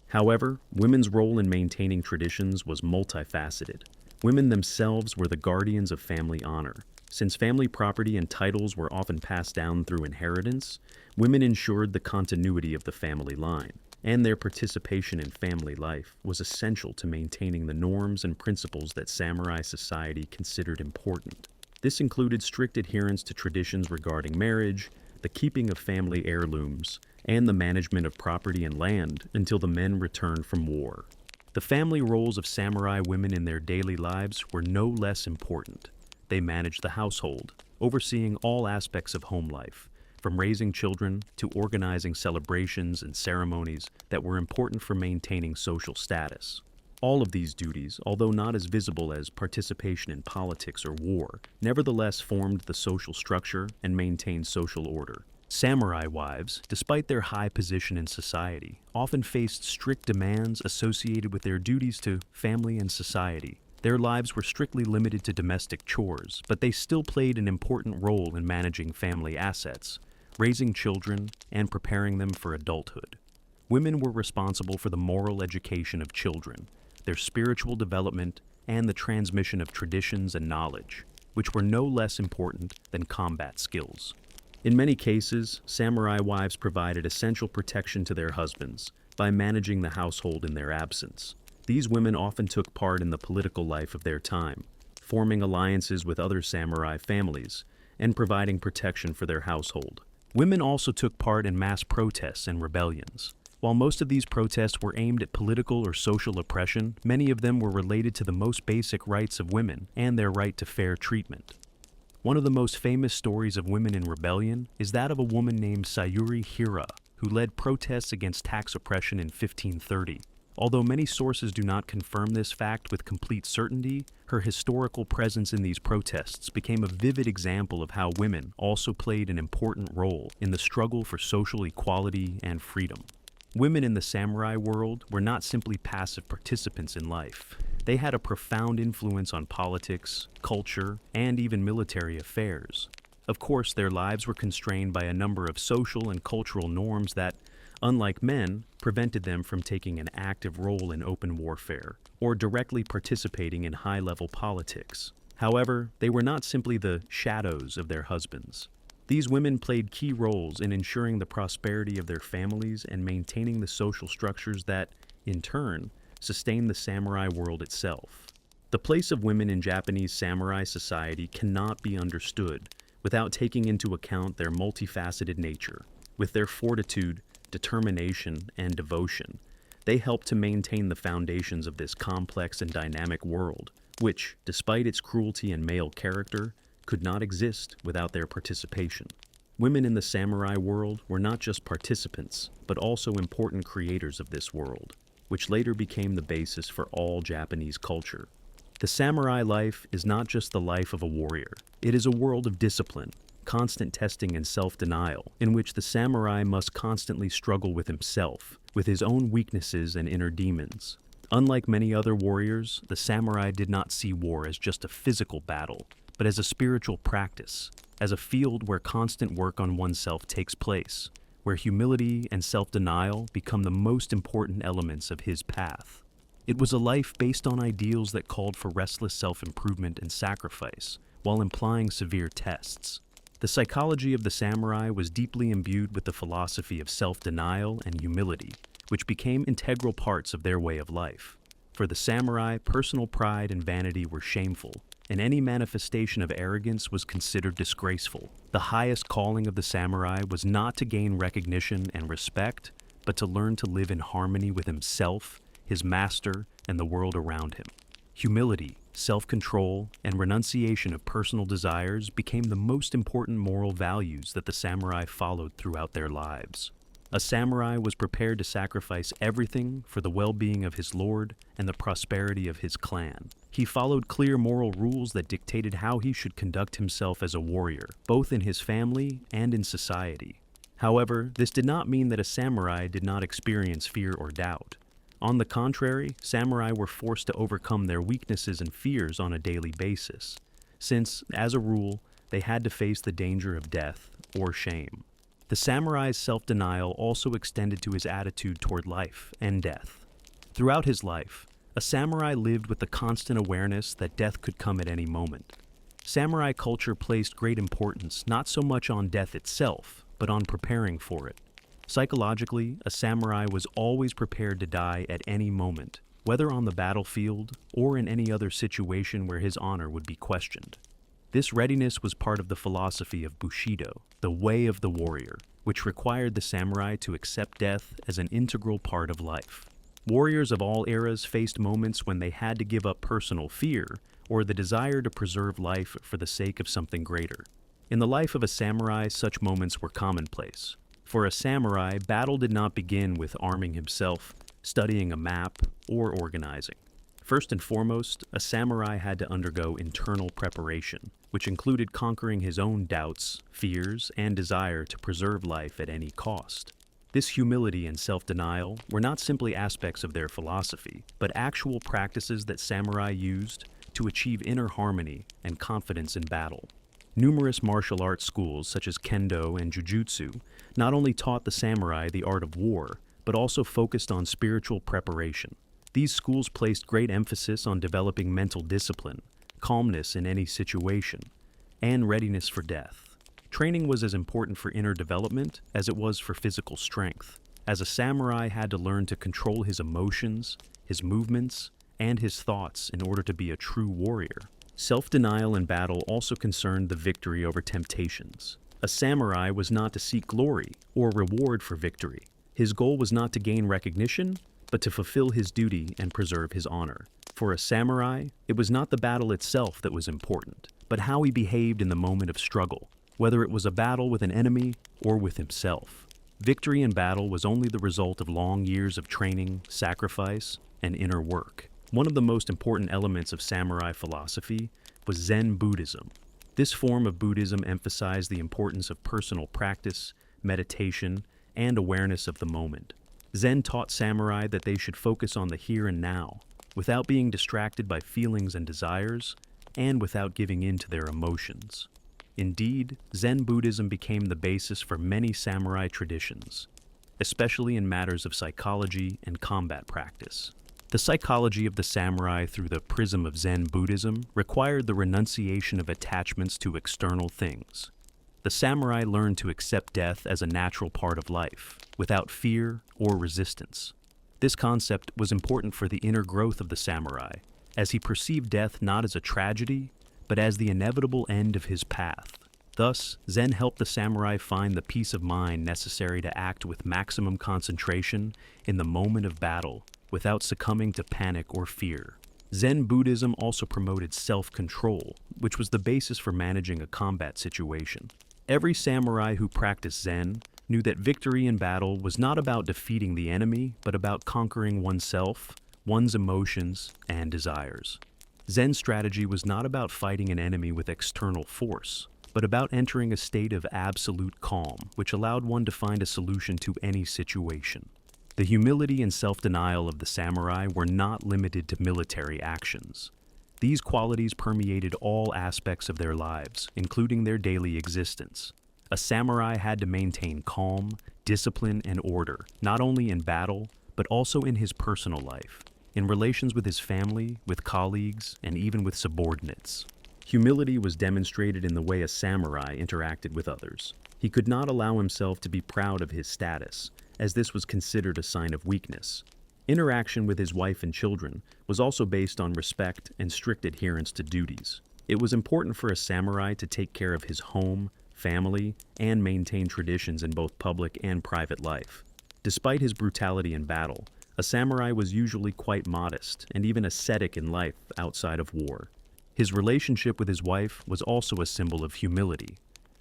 However, women's role in maintaining traditions was multifaceted. Women themselves were the guardians of family honor. Since family property and titles were often passed down through inheritance, women ensured the continuity of the family line, and their participation in family life was essential to maintaining the norms and principles that samurai society considered important. This included strict adherence to traditions regarding marriage, the keeping of family heirlooms, and the management of property and land until the men returned from war. The family roles of samurai women in their daily lives were no less important. They managed the household, overseeing all aspects of home life, from raising children to organizing celebrations and ceremonies that were important for maintaining social status. All of these duties, although not as visible as participation in politics or war, nevertheless formed the social structure and maintained social order. Samurai wives, despite their high position in society, often faced strict demands associated with their duties to family and society. Their lives were strictly limited to domestic chores, but they still played an important role in managing family assets, raising children, and preparing them for adulthood. Women were responsible for the moral education of children, their spiritual development, and the transmission of traditions and knowledge, which were no less important than combat skills. In many cases, samurai wives provided essential protection to their husbands by managing the household in their absence. These women often took part in the political life of their time, forming alliances with other samurai families and providing protection for their household. Women also took part in mass protests and rebellions. While most of these protests were aimed at political or social oppression, many of them were related to the most basic rights of women and their right to fair treatment. One of the most famous stories of women in rebellion is that of a woman named Sayuri Hira, who led protests against tax oppression in 1530. Although many sources do not confirm this fact with complete certainty, her historical presence in these protests became a vivid example of how women also played an important role in the struggle for social equality and freedom. Women in the samurai world were not simply passive participants in life. They had a profound influence on politics, culture, and even military affairs. Of course, their lives were constrained by a number of social and cultural norms that, unlike men, prevented them from taking an active role in open warfare or directly participating in high-level politics. However, they were not simply the shadows of their husbands. These women played key roles in ensuring the prosperity of their families and maintaining the social structures that, in turn, sustained the samurai world itself. The place of women in Japanese samurai society cannot be understood without taking into account their multifaceted nature. With their fortitude, determination, and devotion, they helped to maintain the foundations of this complex and dynamic world, which, despite its cruelty and male character, could not exist without their participation. Women in the samurai world were not just participants, but also important creators of this world, which later became the basis for all Japanese culture. The samurai life is not just the life of a warrior. It is a world of discipline, constant testing and self-denial, in which the samurai must constantly struggle with himself, with his own weaknesses and inner demons. Unlike many other warriors, the samurai did not see war as just a physical battle, but as a spiritual practice, as a field where constant work on oneself takes place, where humility and self-denial become the most important elements of his path. It was a life based on ideals that called for restless self-improvement and sacrifice, while implying severe tests. The psychology of the samurai was deeply imbued with the philosophy of self-denial and humility, which became integral parts of their way of life. For the samurai, personal pride and vanity were shameful, and any manifestation of arrogance was considered disgraceful. The highest calling of the samurai was not to gain recognition and respect, but to learn to live in harmony with himself, his master, and the world around him. Humility, self-control, and renunciation of personal desires became the most important moral values that the samurai followed throughout their lives. A samurai was prepared to sacrifice everything for the well-being of his lord and the prosperity of his clan. He followed clear moral rules that dictated how he should conduct himself as a warrior, both in his family and in society. However, this did not mean that a samurai did not experience fear or doubt. On the contrary, samurai were forced to overcome their weaknesses and fears on a daily basis, since, as a rule, they had to face the danger of death or shame. The samurai's self-denial also extended to his attitude toward life and death. Throughout his life, a samurai lived with the constant awareness that death could come at any moment. Samurai culture placed great importance not so much on death itself, but on preparing for it. Psychologically, a samurai was always prepared to die at any moment, whether on the battlefield or in any other situation where his honor would be questioned. This readiness was part of the philosophy of Bushido, the way of the warrior, which required the samurai to accept death as an integral part of life. Warriors of all eras faced moments when they had to give up personal fear or the desire to preserve life for the sake of something greater. In the life of a samurai, such moments were commonplace. For a samurai, battle did not begin with arming himself, studying a map, or organizing. First and foremost, a samurai had to undergo internal preparation, which included conquering his own doubts, fears, and desire to preserve life at any cost. This humility and self-denial were not simply aspects of their philosophy, but actual practices that samurai used to achieve inner harmony and confidence in battle. Numerous martial arts schools such as Kendo and Jujutsu not only taught the samurai the art of war, but also focused on spiritual preparation. These schools placed great emphasis on developing mental discipline, calmness in any situation, and readiness for death. Training was as important for inner development as it was for physical strength, as a samurai had to learn to control his emotions, his movements, and his thoughts in order to be a true warrior. Self-denial in battle also concerned the victory over temptations. A samurai was not to seek glory or reward for victory. His goal was not to gain recognition, but to fulfill his duty and preserve his honor. For a samurai, it was not the battle itself that was important, but how he behaved in the moment of struggle, whether it was a battle with an enemy or with himself. Victory in battle was only the result of long years of training, sacrifice, and inner work. One of the most important elements of samurai philosophy was Zen Buddhism. This form of Buddhism emphasized the importance of personal practice, meditation, and awareness of the moment. Zen taught samurai that they should focus on the here and now, without being distracted by feelings and desires, and without giving in to their emotions. Indeed, Zen Buddhism became the basis for many samurai traditions, especially in matters of psychology and combat practice. The psychology of the samurai through the prism of Zen Buddhism required the renunciation of attachments to external things. The samurai learned to accept death as a natural part of life, without fear or resistance. This concept was important for the inner growth of the samurai, as he perceived death not as a tragedy, but as the inevitable end of his path. Thus, Zen helped the samurai find the peace of mind necessary to act with maximum concentration in the moment of battle, without succumbing to panic or fear. Zen Buddhism also promoted self-control, which was the basis for managing a combat situation. Every samurai who practiced Zen knew that victory in battle was not about defeating the enemy, but about conquering oneself, one's emotions, and desires. Zen strategy was not about fighting an enemy with external force, but about entering a state of absolute calm, which allowed one to find a solution to any situation. The humility and self-denial of the samurai were not limited to military actions. These qualities permeated all aspects of their lives, including their daily existence. A samurai had to maintain calm, discipline, and order, not only in battle, but also in his personal life, in relations with his family, with colleagues, and even with subordinates. Humility was demonstrated in the way a samurai interacted with others. He could not allow himself to be proud of his status, as this was considered a sign of weakness. Interaction with his wife and children was also based on respect and strict adherence to duties. It was important for a samurai to take care of his home, family, and maintain traditions in both public and private life. Despite his brutality in battle, a samurai was usually quite modest and even ascetic in life outside of war. His relationship with his wife was also a symbol of humility.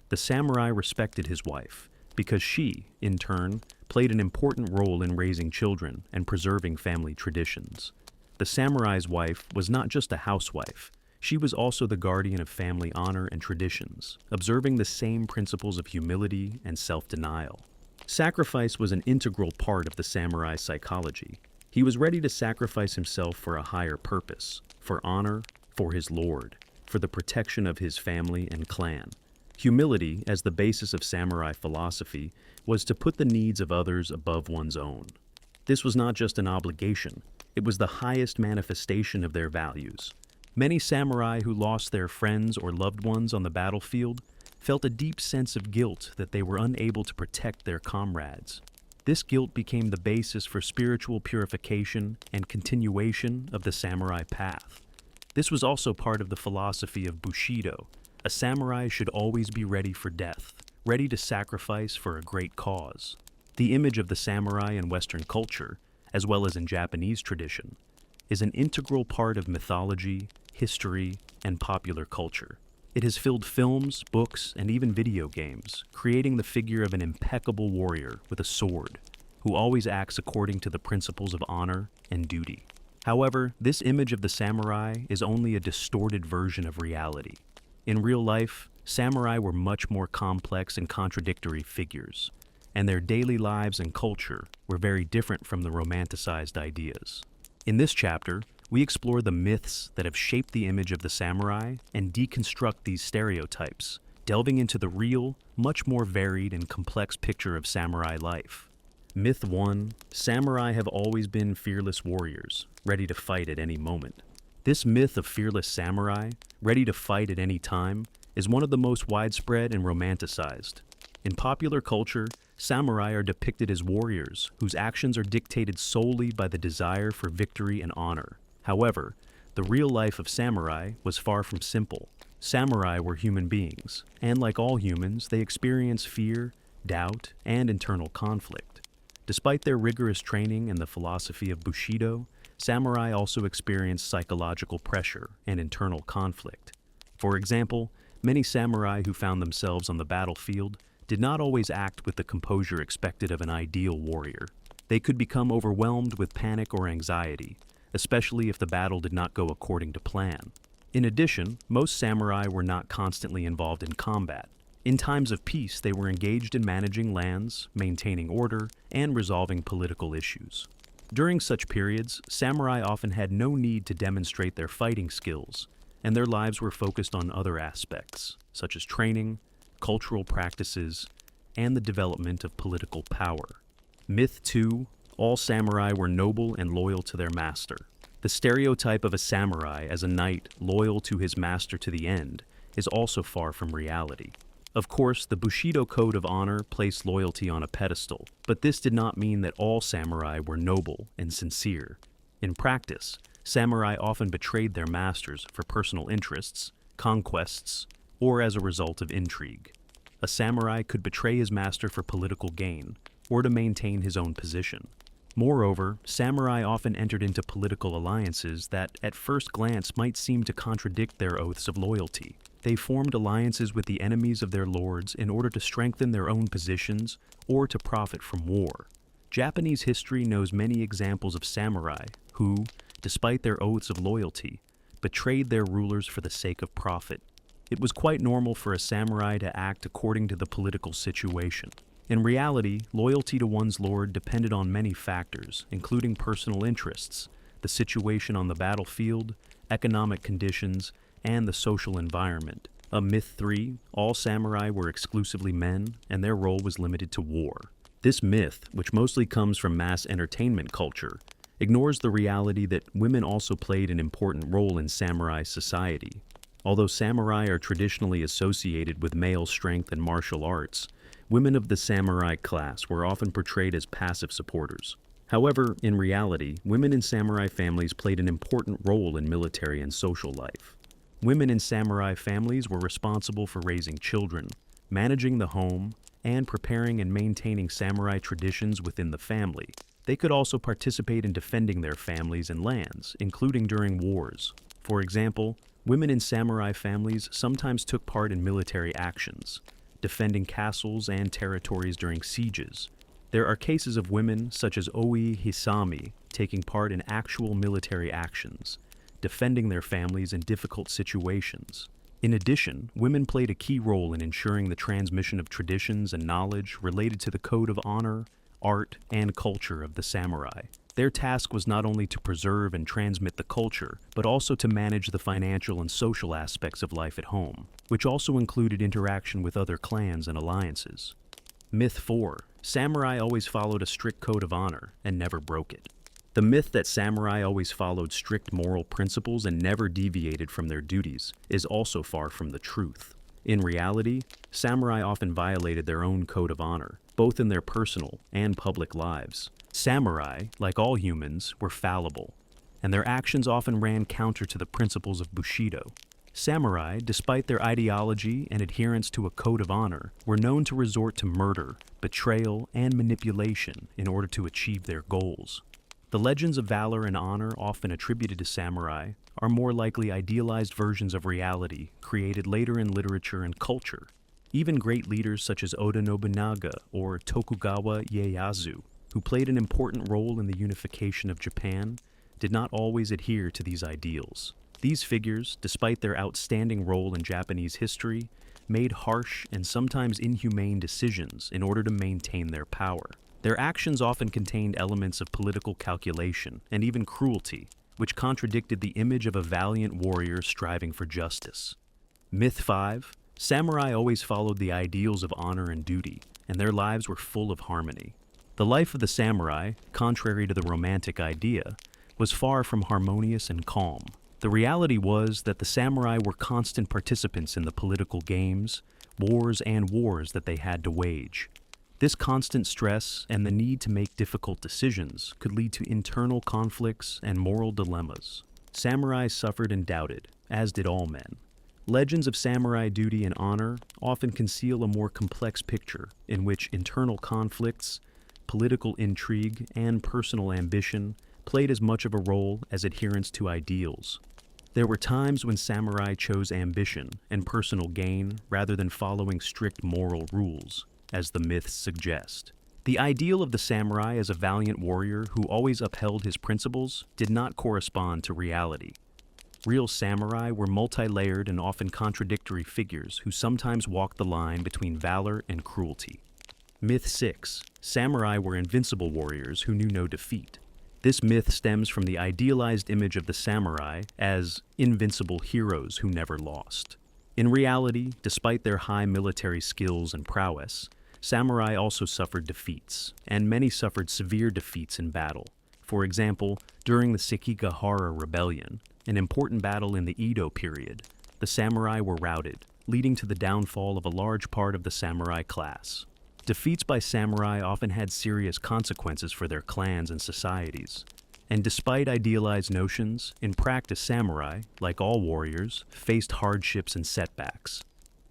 The samurai respected his wife because she, in turn, played an important role in raising children and preserving family traditions. The samurai's wife was not just a housewife. She was also the guardian of family honor and traditions, observing the same principles of humility and self-denial. Sacrifice was an integral part of the samurai's psychology. He was ready to sacrifice himself for a higher purpose, for honor, for his lord, for the protection of his family and clan. Humility, as the basis of samurai philosophy, was to put the needs of others above one's own. This was not just an obligation, it was the highest manifestation of their values. Many samurai who lost their friends or loved ones on the battlefield felt a deep sense of guilt that they were unable to protect their comrades. This guilt became the basis for spiritual purification and continuation of the samurai path. This was also part of the philosophy of Bushido. A samurai should always be ready for death, ready to sacrifice for a great cause. The image of the samurai in Western culture, as well as in Japanese tradition, is an integral part of mythology, history, and popular culture. It has filled films, books, and even video games, creating the figure of an impeccable warrior with a sword, who always acts according to the principles of honor and duty. However, this image of the samurai is only a distorted version of reality. In real life, samurai were much more complex and contradictory figures, and their daily lives and culture were very different from the romanticized ideas. In this chapter, we explore the myths that have shaped the image of the samurai and deconstruct these stereotypes, delving into the real, much more varied and complex picture of samurai life. Myth 1: Samurai have always been fearless warriors, ready to fight at any moment. This myth of fearless samurai, ready to fight at any time, is one of the most widespread and romanticized. In popular culture, samurai are depicted as warriors whose actions are dictated solely by the desire for victory and honor. However, the real life of samurai was far from simple. Samurai were human beings, and like all humans, they experience fear, doubt, and internal conflict. Despite their rigorous training and the philosophy of Bushido, samurai also experience psychological pressure and internal conflict. For example, many samurai who found themselves on the battlefield did not always act with the composure expected of an ideal warrior. They could become overwhelmed with panic or anxiety, especially if the battle did not go according to plan. In addition, most samurai were not constantly involved in combat. In times of peace, they were engaged in managing lands, maintaining order, and resolving political issues. During such periods, samurai often had no need to demonstrate their fighting skills, and their lives were focused on other aspects, such as training, cultural practices, and the development of political power. Myth 2: All samurai were noble and loyal to their master. The stereotype of a samurai as a knight loyal to his master to the end is also far from reality. Of course, the Bushido code of honor placed loyalty on a pedestal, but this did not mean that all samurai were noble and sincere. In practice, samurai often betrayed their masters for personal interests, conquests, or as a result of intrigue. A samurai could betray his master for political gain, or to maintain his own position. Moreover, samurai often entered into political alliances that, at first glance, might seem to contradict their oaths of loyalty. They formed alliances with the enemies of their lords in order to strengthen their own positions or to profit from war. Japanese history knows many examples of samurai who, despite their oaths of loyalty, betrayed their rulers for the sake of profit. It was quite normal for a samurai to act according to the political situation. In reality, loyalty to one's lord depended on many factors, including personal interests, the situation on the battlefield, economic conditions, and the social environment. Myth 3: All samurai were exclusively men, and their role was limited to war. This myth, which mostly comes from mass entertainment culture, ignores the reality that women also played an important role in samurai society. Although samurai are traditionally associated with male strength and martial arts, women of the samurai class were often portrayed as passive supporters. However, in reality, women in samurai families played an important role in military and social life. Women in samurai families were responsible for raising children, managing the home, and preparing and maintaining samurai traditions within the family. They could also participate in defending their families and lands, including during wars. For example, women in samurai families sometimes took part in military actions, defending castles and territories during sieges. There are cases of women, such as Oi Hisami, taking part in actual military actions, defending their families in difficult situations. In addition, women played a key role in ensuring the transmission of traditions and knowledge related to the code of honor, art, and culture of the samurai. Their task was not only to preserve and transmit the culture, but also to manage the financial and social aspects of life at home, which also included interaction with other clans and alliances. Myth 4. Samurai always followed a strict code of honor and never broke it. The myth that samurai always followed strict moral principles and never deviated from their duties is also far from the truth. In reality, samurai often violated their own code of honor, both in their personal and public lives. Samurai, like all humans, were fallible, and their actions often ran counter to the principles of Bushido. Samurai, despite their ideology and adherence to a code of honor, were known to resort to murder, betrayal, and manipulation in order to achieve their goals. The legends of valor and honor often attributed to samurai are more likely idealized versions of reality created later in literature and culture. Even great leaders such as Oda Nobunaga or Tokugawa Ieyasu, who played an important role in the unification of Japan, did not always adhere to these ideals. These figures, despite their outstanding role in Japanese history, made harsh and sometimes inhumane decisions in order to maintain their power. Their actions often contained elements of political calculation and even cruelty, which contradicted the image of a valiant warrior striving for justice. Myth 5. Samurai always followed the ideals of honor and duty, and their lives were full of harmony. The life of the samurai, contrary to the romantic idea, was far from harmonious and calm. The reality was that the samurai were constant participants in the political games, wars that they had to wage. This constant stress and the need to make difficult decisions could lead to internal conflicts and moral dilemmas. Samurai suffered and doubted, as did all men. Legends of samurai duty and honor often conceal a more complex picture in which internal conflicts, political intrigue, and personal ambition played as much of a role as adherence to ideals. There were times when samurai chose ambition and personal gain rather than following strict moral rules, as the myths suggest. The ideal of the samurai as a valiant warrior who always upheld his principles did not correspond to reality. Real samurai were multi-layered and often contradictory figures who sometimes walked the line between valor and cruelty. Myth 6. Samurai were invincible warriors who knew no defeat. This myth stems from the idealized image of the samurai as invincible heroes who never lost. In reality, despite their high military skills and prowess, samurai also suffered defeats, and many suffered severe defeats in battle. For example, during the Sekigahara Rebellion, an important battle in the Edo period, the samurai were routed, leading to the downfall of a large part of the samurai class. Defeats by samurai often had serious consequences for their clans and societies. And despite idealized notions, in practice samurai, like all warriors, faced hardships and setbacks.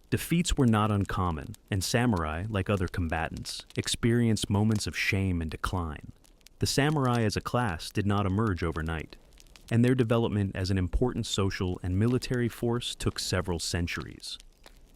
Defeats were not uncommon, and samurai, like other combatants, experienced moments of shame and decline. The samurai as a class did not emerge overnight, and their development as an important social and military force took several centuries.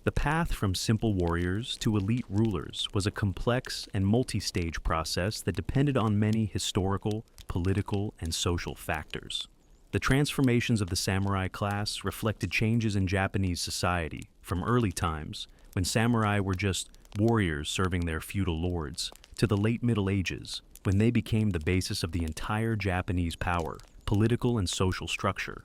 The path from simple warriors to elite rulers was a complex and multi-stage process that depended on many historical, political, and social factors. The transformations of the samurai class reflected changes in Japanese society from early times, when samurai were just warriors serving their feudal lords, to the late Middle Ages, when they became the basis of the entire Japanese power, political and social structure.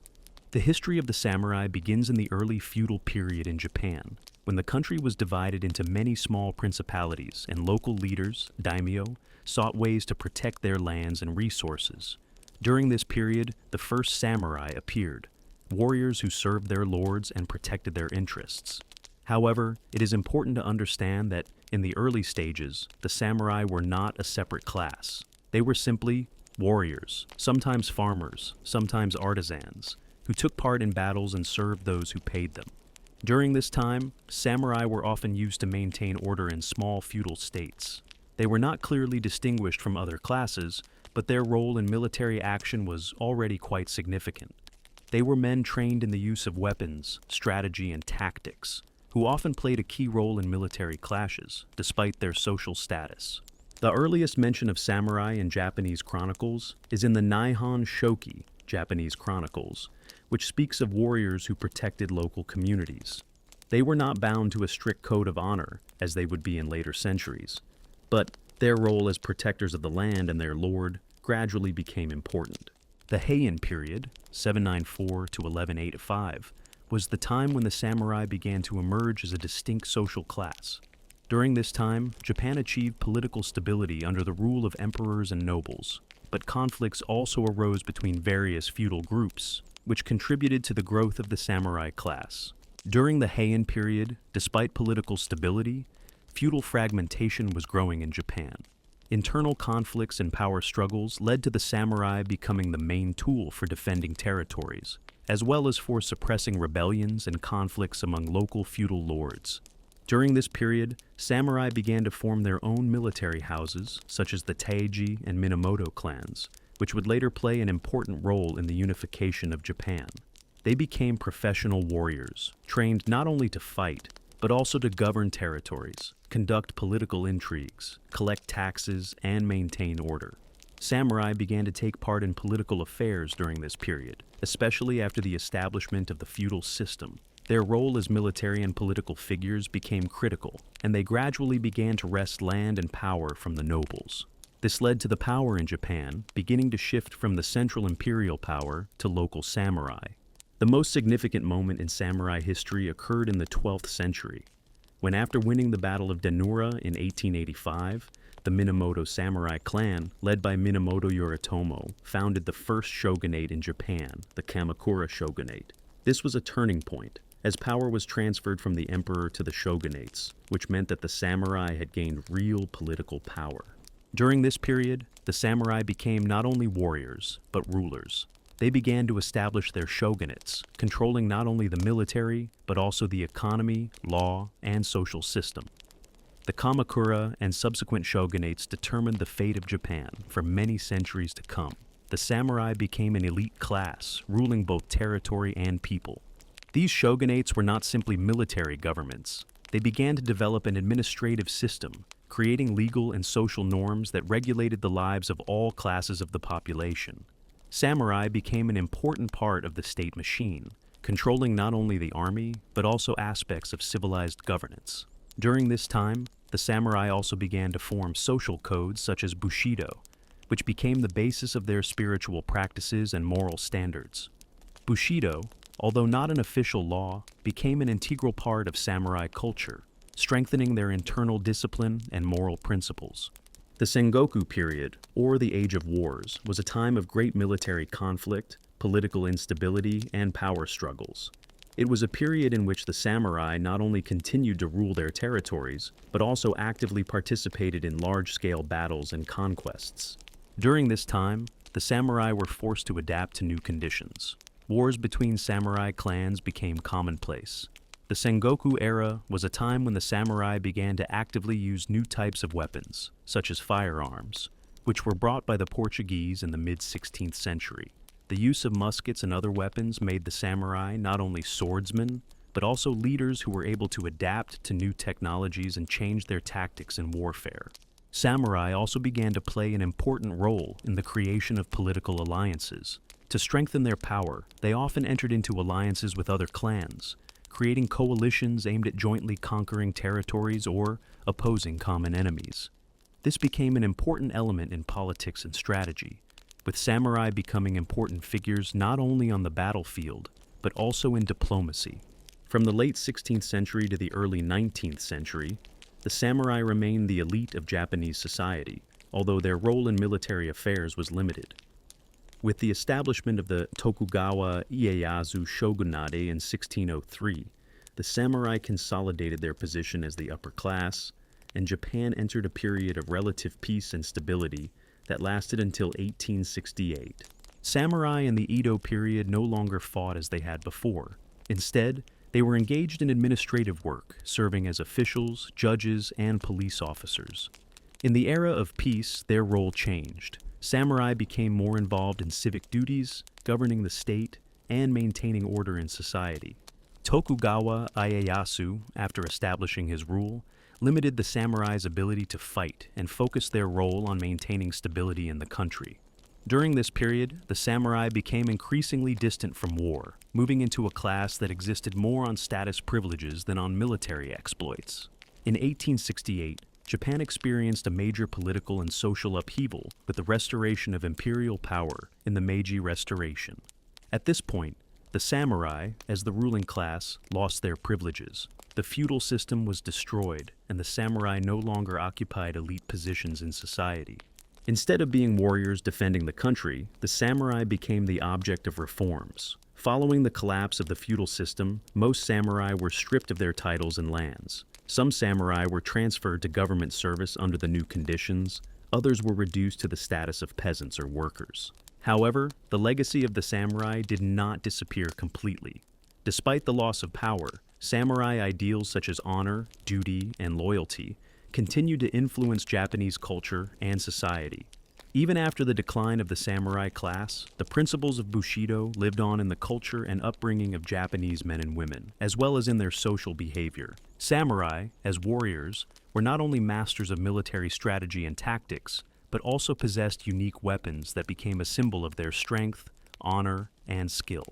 The history of the samurai begins in the early feudal period in Japan, when the country was divided into many small principalities and local leaders, daimyo, sought ways to protect their lands and resources. During this period, the first samurai appeared, warriors who served their lords and protected their interests. However, it is important to understand that in the early stages, the samurai were not a separate class. They were simply warriors, sometimes farmers, sometimes artisans, who took part in battles and served those who paid them. During this time, samurai were often used to maintain order in small feudal states. They were not clearly distinguished from other classes, but their role in military action was already quite significant. They were men trained in the use of weapons, strategy, and tactics, who often played a key role in military clashes, despite their social status. The earliest mention of samurai in Japanese chronicles is in the Nihon Shoki, Japanese chronicles, which speaks of warriors who protected local communities. They were not bound to a strict code of honor, as they would be in later centuries, but their role as protectors of the land and their lord gradually became important. The Heian period, 794 to 1185, was the time when the samurai began to emerge as a distinct social class. During this time, Japan achieved political stability under the rule of emperors and nobles, but conflicts also arose between various feudal groups, which contributed to the growth of the samurai class. During the Heian period, despite political stability, feudal fragmentation was growing in Japan. Internal conflicts and power struggles led to the samurai becoming the main tool for defending territories, as well as for suppressing rebellions and conflicts among local feudal lords. During this period, samurai began to form their own military houses, such as the Taiji and Minamoto clans, which would later play an important role in the unification of Japan. They became professional warriors, trained not only to fight, but also to govern territories, conduct political intrigues, collect taxes, and maintain order. Samurai began to take part in political affairs during this period, especially after the establishment of the feudal system. Their role as military and political figures became critical, and they gradually began to wrest land and power from the nobles. This led to the power in Japan beginning to shift from the central imperial power to local samurai. The most significant moment in samurai history occurred in the 12th century, when after winning the Battle of Danura in 1885, the Minamoto samurai clan, led by Minamoto Yoritomo, founded the first shogunate in Japan, the Kamakura shogunate. This was a turning point, as power was transferred from the emperor to the shogunates, which meant that the samurai had gained real political power. During this period, the samurai became not only warriors, but rulers. They began to establish their shogunates, controlling not only the military, but also the economy, law, and social system. The Kamakura and subsequent shogunates determined the fate of Japan for many centuries to come. The samurai became an elite class, ruling both territory and people. These shogunates were not simply military governments. They began to develop an administrative system, creating legal and social norms that regulated the lives of all classes of the population. Samurai became an important part of the state machine, controlling not only the army, but also aspects of civilized governance. During this time, the samurai also began to form social codes such as Bushido, which became the basis of their spiritual practices and moral standards. Bushido, although not an official law, became an integral part of samurai culture, strengthening their internal discipline and moral principles. The Sengoku period, or the Age of Wars, was a time of great military conflict, political instability, and power struggles. It was a period in which the samurai not only continued to rule their territories, but also actively participated in large-scale battles and conquests. During this time, the samurai were forced to adapt to new conditions. Wars between samurai clans became commonplace. The Sengoku era was a time when the samurai began to actively use new types of weapons, such as firearms, which were brought by the Portuguese in the mid-16th century. The use of muskets and other weapons made the samurai not only swordsmen, but also leaders who were able to adapt to new technologies and change their tactics in warfare. Samurai also began to play an important role in the creation of political alliances. To strengthen their power, they often entered into alliances with other clans, creating coalitions aimed at jointly conquering territories or opposing common enemies. This became an important element in politics and strategy, with samurai becoming important figures not only on the battlefield, but also in diplomacy. From the late 16th century to the early 19th century, the samurai remained the elite of Japanese society, although their role in military affairs was limited. With the establishment of the Tokugawa Ieyasu shogunate in 1603, the samurai consolidated their position as the upper class, and Japan entered a period of relative peace and stability that lasted until 1868. Samurai in the Edo period no longer fought as they had before. Instead, they were engaged in administrative work, serving as officials, judges, and police officers. In the era of peace, their role changed. Samurai became more involved in civic duties, governing the state, and maintaining order in society. Tokugawa Ieyasu, after establishing his rule, limited the samurai's ability to fight and focused their role on maintaining stability in the country. During this period, the samurai became increasingly distant from war, moving into a class that existed more on status privileges than on military exploits. In 1868, Japan experienced a major political and social upheaval with the restoration of imperial power in the Meiji Restoration. At this point, the samurai, as the ruling class, lost their privileges. The feudal system was destroyed, and the samurai no longer occupied elite positions in society. Instead of being warriors defending the country, the samurai became the object of reforms. Following the collapse of the feudal system, most samurai were stripped of their titles and lands. Some samurai were transferred to government service under the new conditions, others were reduced to the status of peasants or workers. However, the legacy of the samurai did not disappear completely. Despite the loss of power, samurai ideals such as honor, duty, and loyalty continued to influence Japanese culture and society. Even after the decline of the samurai class, the principles of Bushido lived on in the culture and upbringing of Japanese men and women, as well as in their social behavior. Samurai, as warriors, were not only masters of military strategy and tactics, but also possessed unique weapons that became a symbol of their strength, honor, and skill.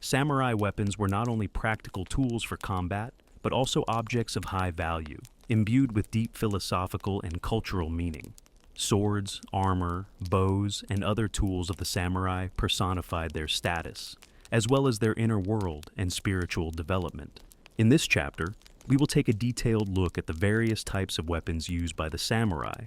Samurai weapons were not only practical tools for combat, but also objects of high value, imbued with deep philosophical and cultural meaning. Swords, armor, bows, and other tools of the samurai personified their status, as well as their inner world and spiritual development. In this chapter, we will take a detailed look at the various types of weapons used by the samurai,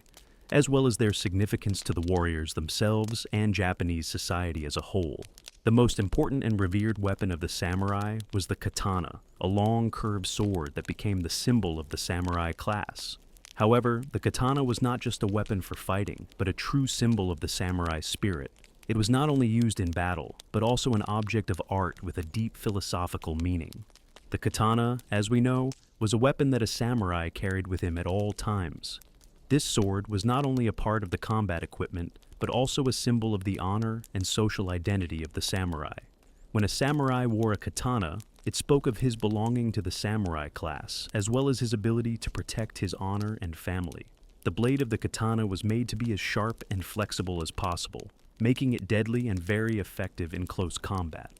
as well as their significance to the warriors themselves and Japanese society as a whole. The most important and revered weapon of the samurai was the katana, a long curved sword that became the symbol of the samurai class. However, the katana was not just a weapon for fighting, but a true symbol of the samurai spirit. It was not only used in battle, but also an object of art with a deep philosophical meaning. The katana, as we know, was a weapon that a samurai carried with him at all times. This sword was not only a part of the combat equipment, but also a symbol of the honor and social identity of the samurai. When a samurai wore a katana, it spoke of his belonging to the samurai class, as well as his ability to protect his honor and family. The blade of the katana was made to be as sharp and flexible as possible, making it deadly and very effective in close combat.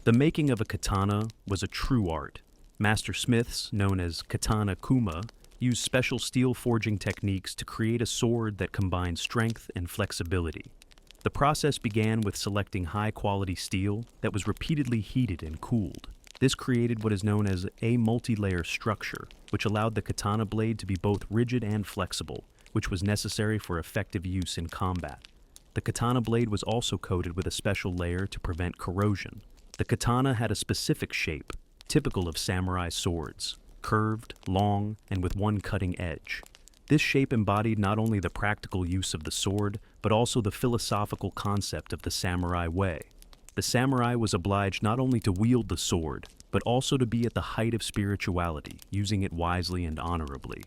The making of a katana was a true art. Master smiths, known as katana kuma, used special steel forging techniques to create a sword that combined strength and flexibility. The process began with selecting high-quality steel that was repeatedly heated and cooled. This created what is known as a multi-layer structure, which allowed the katana blade to be both rigid and flexible, which was necessary for effective use in combat. The katana blade was also coated with a special layer to prevent corrosion. The katana had a specific shape, typical of samurai swords, curved, long, and with one cutting edge. This shape embodied not only the practical use of the sword, but also the philosophical concept of the samurai way. The samurai was obliged not only to wield the sword, but also to be at the height of spirituality, using it wisely and honorably.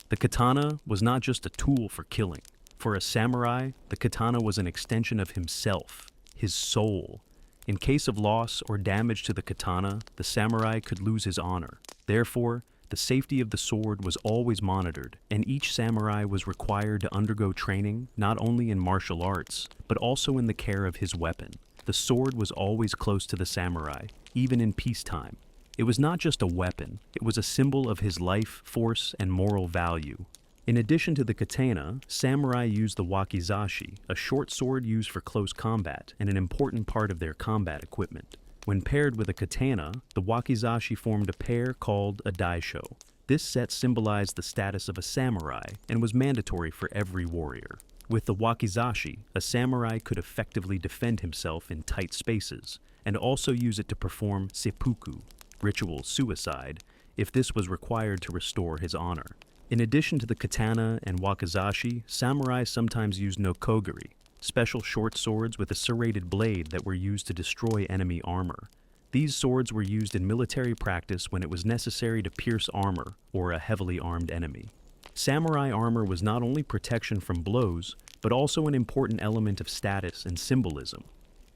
The katana was not just a tool for killing. For a samurai, the katana was an extension of himself, his soul. In case of loss or damage to the katana, the samurai could lose his honor. Therefore, the safety of the sword was always monitored, and each samurai was required to undergo training not only in martial arts, but also in the care of his weapon. The sword was always close to the samurai, even in peacetime. It was not just a weapon, it was a symbol of his life, force, and moral value. In addition to the katana, samurai used the wakizashi, a short sword used for close combat and an important part of their combat equipment. When paired with a katana, the wakizashi formed a pair called a daisho. This set symbolized the status of a samurai and was mandatory for every warrior. With the wakizashi, a samurai could effectively defend himself in tight spaces, and also use it to perform seppuku, ritual suicide, if this was required to restore his honor. In addition to the katana and wakizashi, samurai sometimes used nokogiri, special short swords with a serrated blade that were used to destroy enemy armor. These swords were used in military practice when it was necessary to pierce armor or a heavily armed enemy. Samurai armor was not only protection from blows, but also an important element of status and symbolism.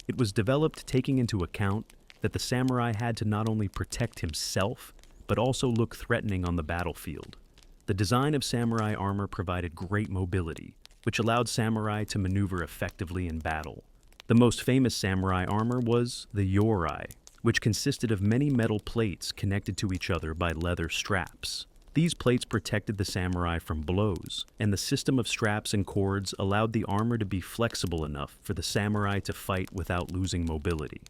It was developed taking into account that the samurai had to not only protect himself, but also look threatening on the battlefield. The design of samurai armor provided great mobility, which allowed samurai to maneuver effectively in battle. The most famous samurai armor was the yorai, which consisted of many metal plates connected to each other by leather straps. These plates protected the samurai from blows, and the system of straps and cords allowed the armor to be flexible enough for the samurai to fight without losing mobility.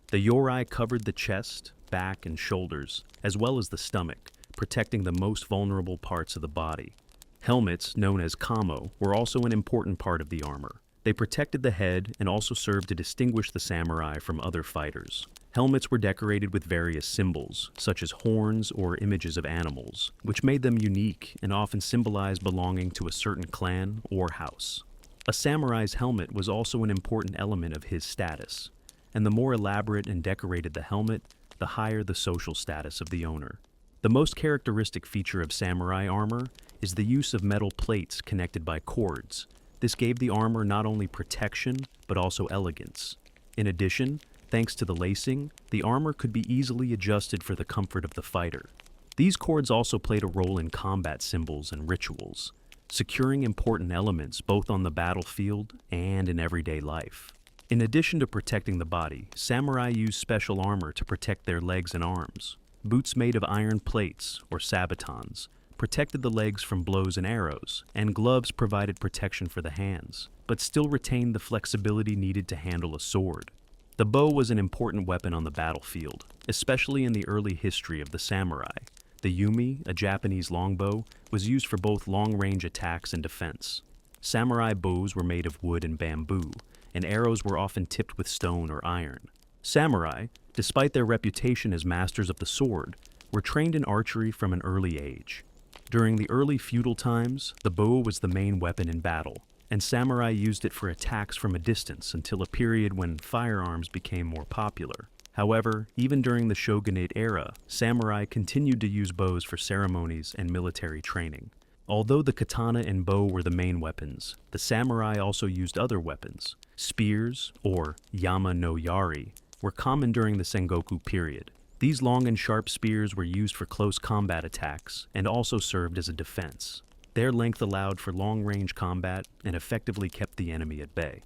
The yorai covered the chest, back, and shoulders, as well as the stomach, protecting the most vulnerable parts of the body. Helmets, known as kamo, were also an important part of the armor. They protected the head and also served to distinguish the samurai from other fighters. Helmets were decorated with various symbols, such as horns or images of animals, which made them unique and often symbolized belonging to a certain clan or house. A samurai's helmet was also an important element of his status, and the more elaborate and decorated the helmet, the higher the social status of the owner. The most characteristic feature of samurai armor is the use of metal plates connected by cords. This gave the armor not only protection, but also elegance. In addition, thanks to the lacing, the armor could be easily adjusted for the comfort of the fighter. These cords also played a role in combat symbols and rituals, securing important elements both on the battlefield and in everyday life. In addition to protecting the body, samurai used special armor to protect their legs and arms. Boots made of iron plates, or sabatons, protected the legs from blows and arrows, and gloves provided protection for the hands, but still retained the flexibility needed to handle a sword. The bow was an important weapon on the battlefield, especially in the early history of the samurai. The yumi, a Japanese longbow, was used for both long-range attacks and defense. Samurai bows were made of wood and bamboo, and arrows were often tipped with stone or iron. Samurai, despite their reputation as masters of the sword, were trained in archery from an early age. During the early feudal times, the bow was the main weapon in battle, and samurai used it for attacks from a distance until a period when firearms became more popular. However, even during the shogunate era, samurai continued to use bows for ceremonies and military training. Although the katana and bow were the main weapons, the samurai also used other weapons. Spears, or yama no yari, were common during the Sengoku period. These long and sharp spears were used for close combat attacks and also served as a defense. Their length allowed for long-range combat and effectively kept the enemy at bay.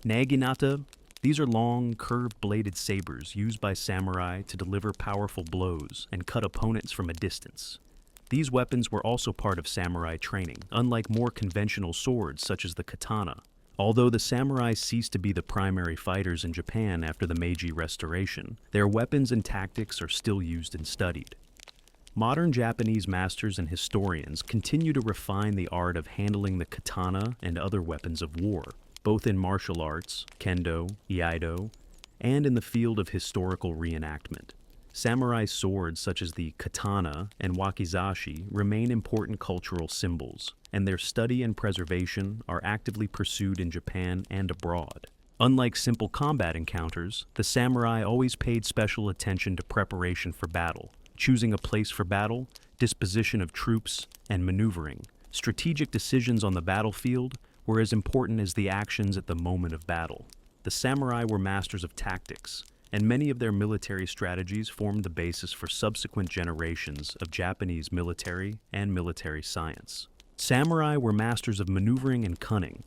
Naginata, these are long, curved-bladed sabers used by samurai to deliver powerful blows and cut opponents from a distance. These weapons were also part of samurai training, unlike more conventional swords such as the katana. Although the samurai ceased to be the primary fighters in Japan after the Meiji Restoration, their weapons and tactics are still used and studied. Modern Japanese masters and historians continue to refine the art of handling the katana and other weapons of war, both in martial arts, kendo, iaido, and in the field of historical reenactment. Samurai swords such as the katana and wakizashi remain important cultural symbols, and their study and preservation are actively pursued in Japan and abroad. Unlike simple combat encounters, the samurai always paid special attention to preparation for battle, choosing a place for battle, disposition of troops, and maneuvering. Strategic decisions on the battlefield were as important as the actions at the moment of battle. The samurai were masters of tactics, and many of their military strategies formed the basis for subsequent generations of Japanese military and military science. Samurai were masters of maneuvering and cunning.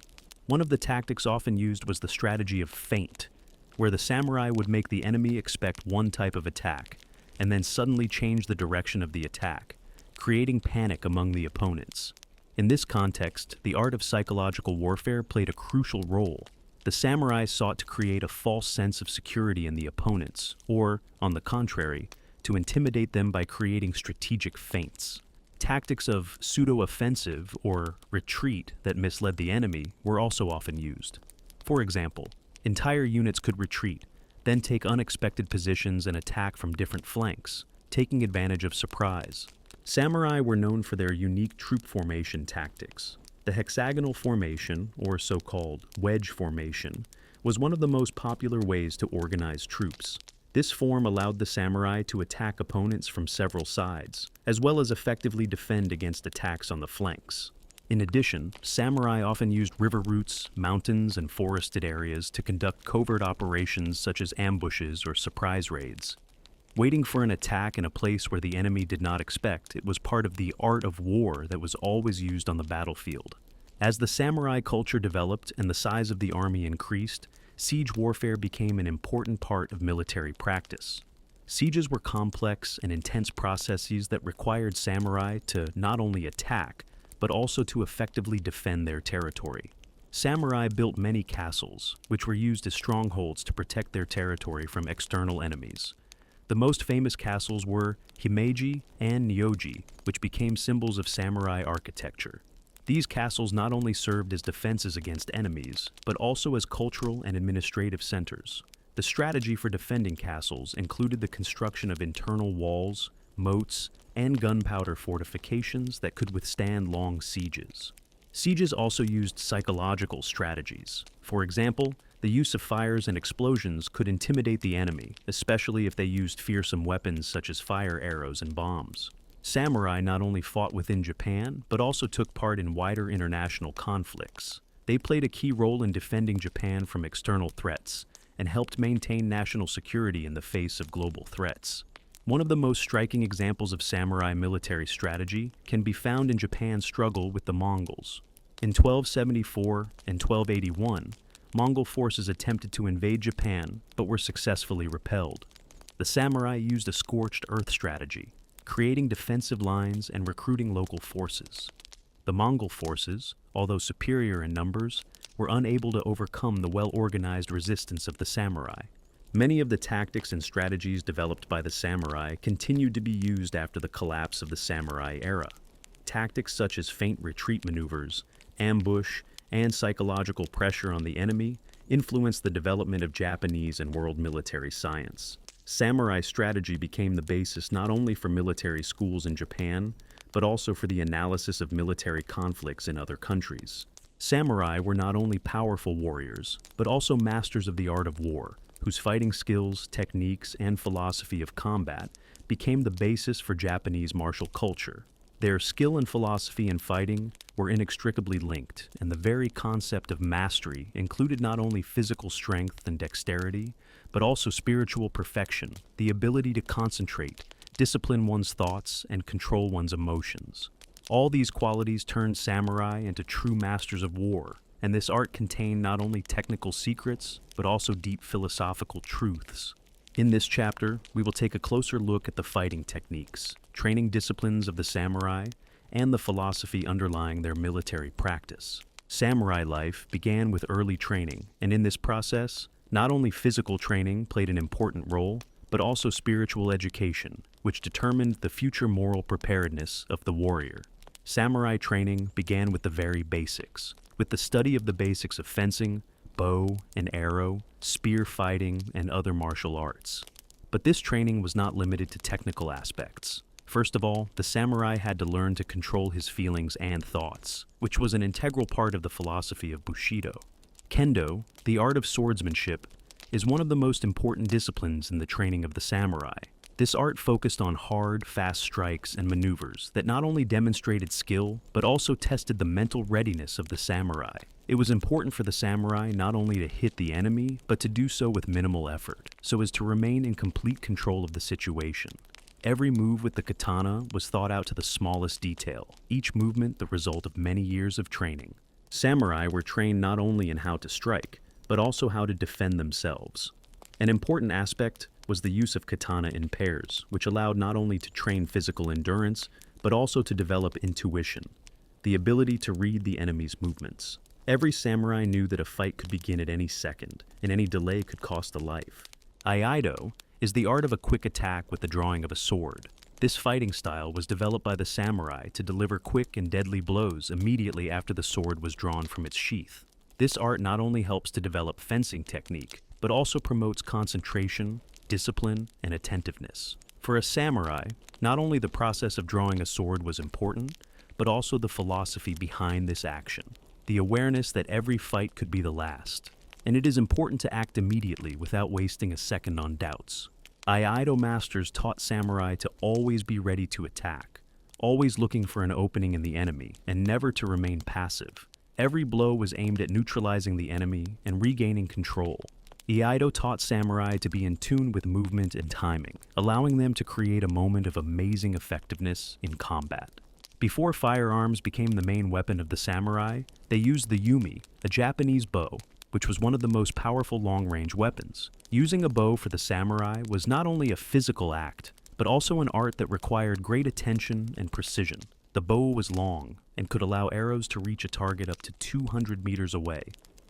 One of the tactics often used was the strategy of feint, where the samurai would make the enemy expect one type of attack, and then suddenly change the direction of the attack, creating panic among the opponents. In this context, the art of psychological warfare played a crucial role. The samurai sought to create a false sense of security in the opponents, or, on the contrary, to intimidate them by creating strategic feints. Tactics of pseudo-offensive or retreat that misled the enemy were also often used. For example, entire units could retreat, then take unexpected positions and attack from different flanks, taking advantage of surprise. Samurai were known for their unique troop formation tactics. The hexagonal formation, or so-called wedge formation, was one of the most popular ways to organize troops. This form allowed the samurai to attack opponents from several sides, as well as effectively defend against attacks on the flanks. In addition, samurai often used river routes, mountains, and forested areas to conduct covert operations such as ambushes or surprise raids. Waiting for an attack in a place where the enemy did not expect, it was part of the art of war that was always used on the battlefield. As the samurai culture developed and the size of the army increased, siege warfare became an important part of military practice. Sieges were complex and intense processes that required samurai to not only attack, but also to effectively defend their territory. Samurai built many castles, which were used as strongholds to protect their territory from external enemies. The most famous castles were Himeji and Nyoji, which became symbols of samurai architecture. These castles not only served as defenses against enemies, but also as cultural and administrative centers. The strategy for defending castles included the construction of internal walls, moats, and gunpowder fortifications that could withstand long sieges. Sieges also used psychological strategies. For example, the use of fires and explosions could intimidate the enemy, especially if they used fearsome weapons such as fire arrows and bombs. Samurai not only fought within Japan, but also took part in wider international conflicts. They played a key role in defending Japan from external threats, and helped maintain national security in the face of global threats. One of the most striking examples of samurai military strategy can be found in Japan's struggle with the Mongols. In 1274 and 1281, Mongol forces attempted to invade Japan, but were successfully repelled. The samurai used a scorched earth strategy, creating defensive lines and recruiting local forces. The Mongol forces, although superior in numbers, were unable to overcome the well-organized resistance of the samurai. Many of the tactics and strategies developed by the samurai continued to be used after the collapse of the samurai era. Tactics such as feint retreat maneuvers, ambush, and psychological pressure on the enemy influenced the development of Japanese and world military science. Samurai strategy became the basis not only for military schools in Japan, but also for the analysis of military conflicts in other countries. Samurai were not only powerful warriors, but also masters of the art of war, whose fighting skills, techniques, and philosophy of combat became the basis for Japanese martial culture. Their skill and philosophy in fighting were inextricably linked, and the very concept of mastery included not only physical strength and dexterity, but also spiritual perfection, the ability to concentrate, discipline one's thoughts, and control one's emotions. All these qualities turned samurai into true masters of war, and this art contained not only technical secrets, but also deep philosophical truths. In this chapter, we will take a closer look at the fighting techniques, training disciplines of the samurai, and the philosophy underlying their military practice. Samurai life began with early training, and in this process, not only physical training played an important role, but also spiritual education, which determined the future moral preparedness of the warrior. Samurai training began with the very basics, with the study of the basics of fencing, bow and arrow, spear fighting, and other martial arts. But this training was not limited to technical aspects. First of all, the samurai had to learn to control his feelings and thoughts, which was an integral part of the philosophy of Bushido. Kendo, the art of swordsmanship, is one of the most important disciplines in the training of the samurai. This art focused on hard, fast strikes and maneuvers that not only demonstrated skill, but also tested the mental readiness of the samurai. It was important for the samurai not only to hit the enemy, but to do so with minimal effort, so as to remain in complete control of the situation. Every move with the katana was thought out to the smallest detail, each movement the result of many years of training. Samurai were trained not only in how to strike, but also how to defend themselves. An important aspect was the use of katana in pairs, which allowed not only to train physical endurance, but also to develop intuition, the ability to read the enemy's movements. Every samurai knew that a fight could begin at any second, and any delay could cost a life. Aikido is the art of a quick attack with the drawing of a sword. This fighting style was developed by the samurai to deliver quick and deadly blows immediately after the sword was drawn from its sheath. This art not only helps to develop fencing technique, but also promotes concentration, discipline, and attentiveness. For a samurai, not only the process of drawing a sword was important, but also the philosophy behind this action, the awareness that every fight could be the last. And it is important to act immediately without wasting a second on doubts. Aikido masters taught samurai to always be ready to attack, always looking for an opening in the enemy, and never to remain passive. Every blow was aimed at neutralizing the enemy and regaining control. Aikido taught samurai to be in tune with movement and timing, allowing them to create a moment of amazing effectiveness in combat. Before firearms became the main weapon of the samurai, they used the yumi, a Japanese bow, which was one of the most powerful long-range weapons. Using a bow for the samurai was not only a physical act, but also an art that required great attention and precision. The bow was long and could allow arrows to reach a target up to 200 meters away,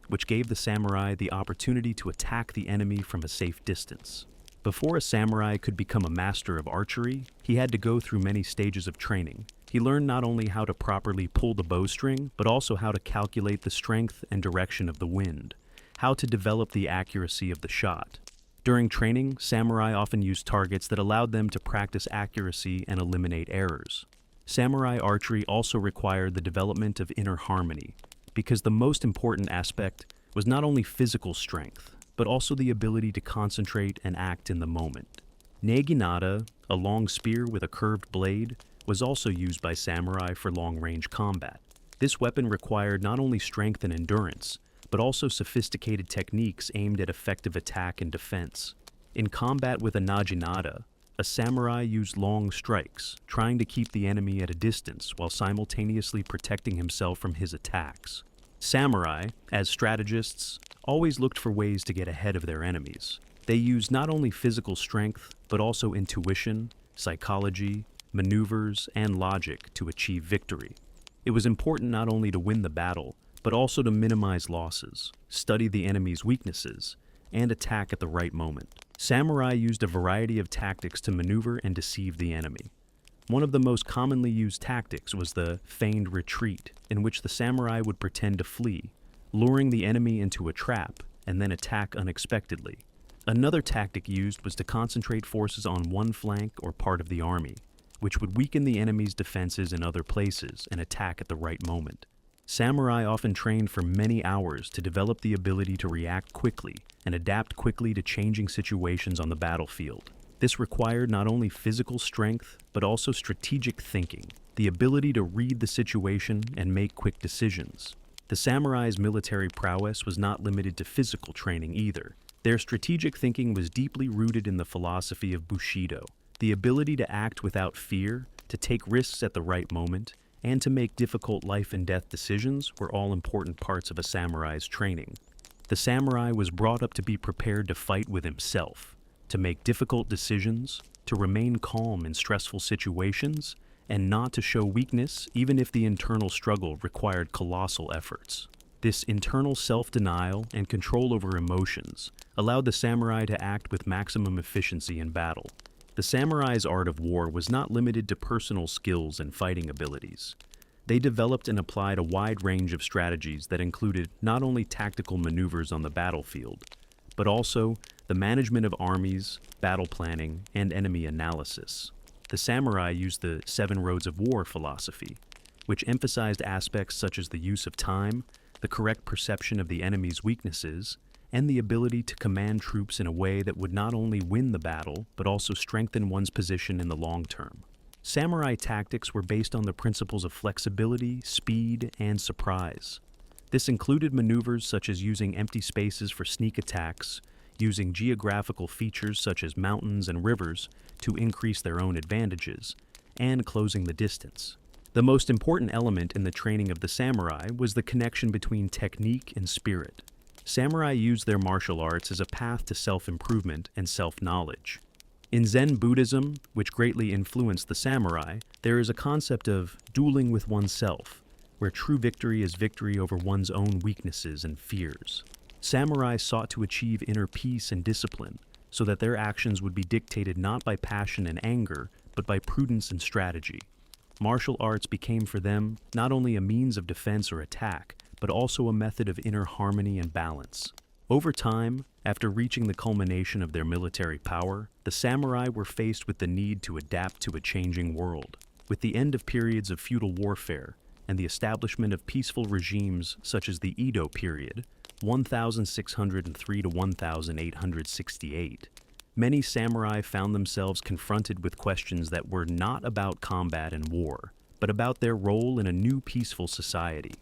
which gave the samurai the opportunity to attack the enemy from a safe distance. Before a samurai could become a master of archery, he had to go through many stages of training. He learned not only how to properly pull the bowstring, but also how to calculate the strength and direction of the wind, how to develop the accuracy of the shot. During training, samurai often used targets that allowed them to practice accuracy and eliminate errors. Samurai archery also required the development of inner harmony, because the most important aspect was not only physical strength, but also the ability to concentrate and act in the moment. Naginata, a long spear with a curved blade, was also used by samurai for long-range combat. This weapon required not only strength and endurance, but also sophisticated techniques aimed at effective attack and defense. In combat with a naginata, a samurai used long strikes, trying to keep the enemy at a distance while simultaneously protecting himself from his attacks. Samurai, as strategists, always looked for ways to get ahead of their enemies. They used not only physical strength, but also intuition, psychology, maneuvers, and logic to achieve victory. It was important not only to win the battle, but also to minimize losses, study the enemy's weaknesses, and attack at the right moment. Samurai used a variety of tactics to maneuver and deceive the enemy. One of the most commonly used tactics was the feigned retreat, in which the samurai would pretend to flee, luring the enemy into a trap and then attack unexpectedly. Another tactic used was to concentrate forces on one flank or part of the army, which would weaken the enemy's defenses in other places and attack at the right moment. Samurai often trained for many hours to develop the ability to react quickly and adapt quickly to changing situations on the battlefield. This required not only physical strength, but also strategic thinking, the ability to read the situation and make quick decisions. The samurai's military prowess was not limited to physical training either. Their strategic thinking was deeply rooted in the philosophy of Bushido, the ability to act without fear, to take risks at the right moment, and to make difficult life and death decisions were all important parts of a samurai's training. The samurai was brought up to be prepared to fight with himself, to make difficult decisions, to remain calm in stressful situations, and not to show weakness even if the internal struggle required colossal efforts. This internal self-denial and control over emotions allowed the samurai to act with maximum efficiency in battle. The samurai's art of war was not limited to personal skills and fighting abilities. They developed and applied a wide range of strategies that included not only tactical maneuvers on the battlefield, but also the management of armies, battle planning, and enemy analysis. The samurai used the Seven Roads of War philosophy, which emphasized aspects such as the use of time, the correct perception of the enemy's weaknesses, and the ability to command troops in a way that would not only win the battle, but also strengthen one's position in the long term. Samurai tactics were based on the principles of flexibility, speed, and surprise. This included maneuvers such as using empty spaces for sneak attacks, using geographical features such as mountains and rivers to increase their own advantages, and closing the distance. The most important element in the training of the samurai was the connection between technique and spirit. Samurai used their martial arts as a path to self-improvement and self-knowledge. In Zen Buddhism, which greatly influenced the samurai, there is a concept of dueling with oneself, where true victory is victory over one's own weaknesses and fears. Samurai sought to achieve inner peace and discipline, so that their actions would be dictated not by passion and anger, but by prudence and strategy. Martial arts became for them not only a means of defense or attack, but also a method of inner harmony and balance. Over time, after reaching the culmination of their military power, the samurai were faced with the need to adapt to a changing world. With the end of periods of feudal warfare and the establishment of peaceful regimes such as the Edo period, 1603 to 1868, many samurai found themselves confronted with questions that were not about combat and war, but about their role in a new peaceful society.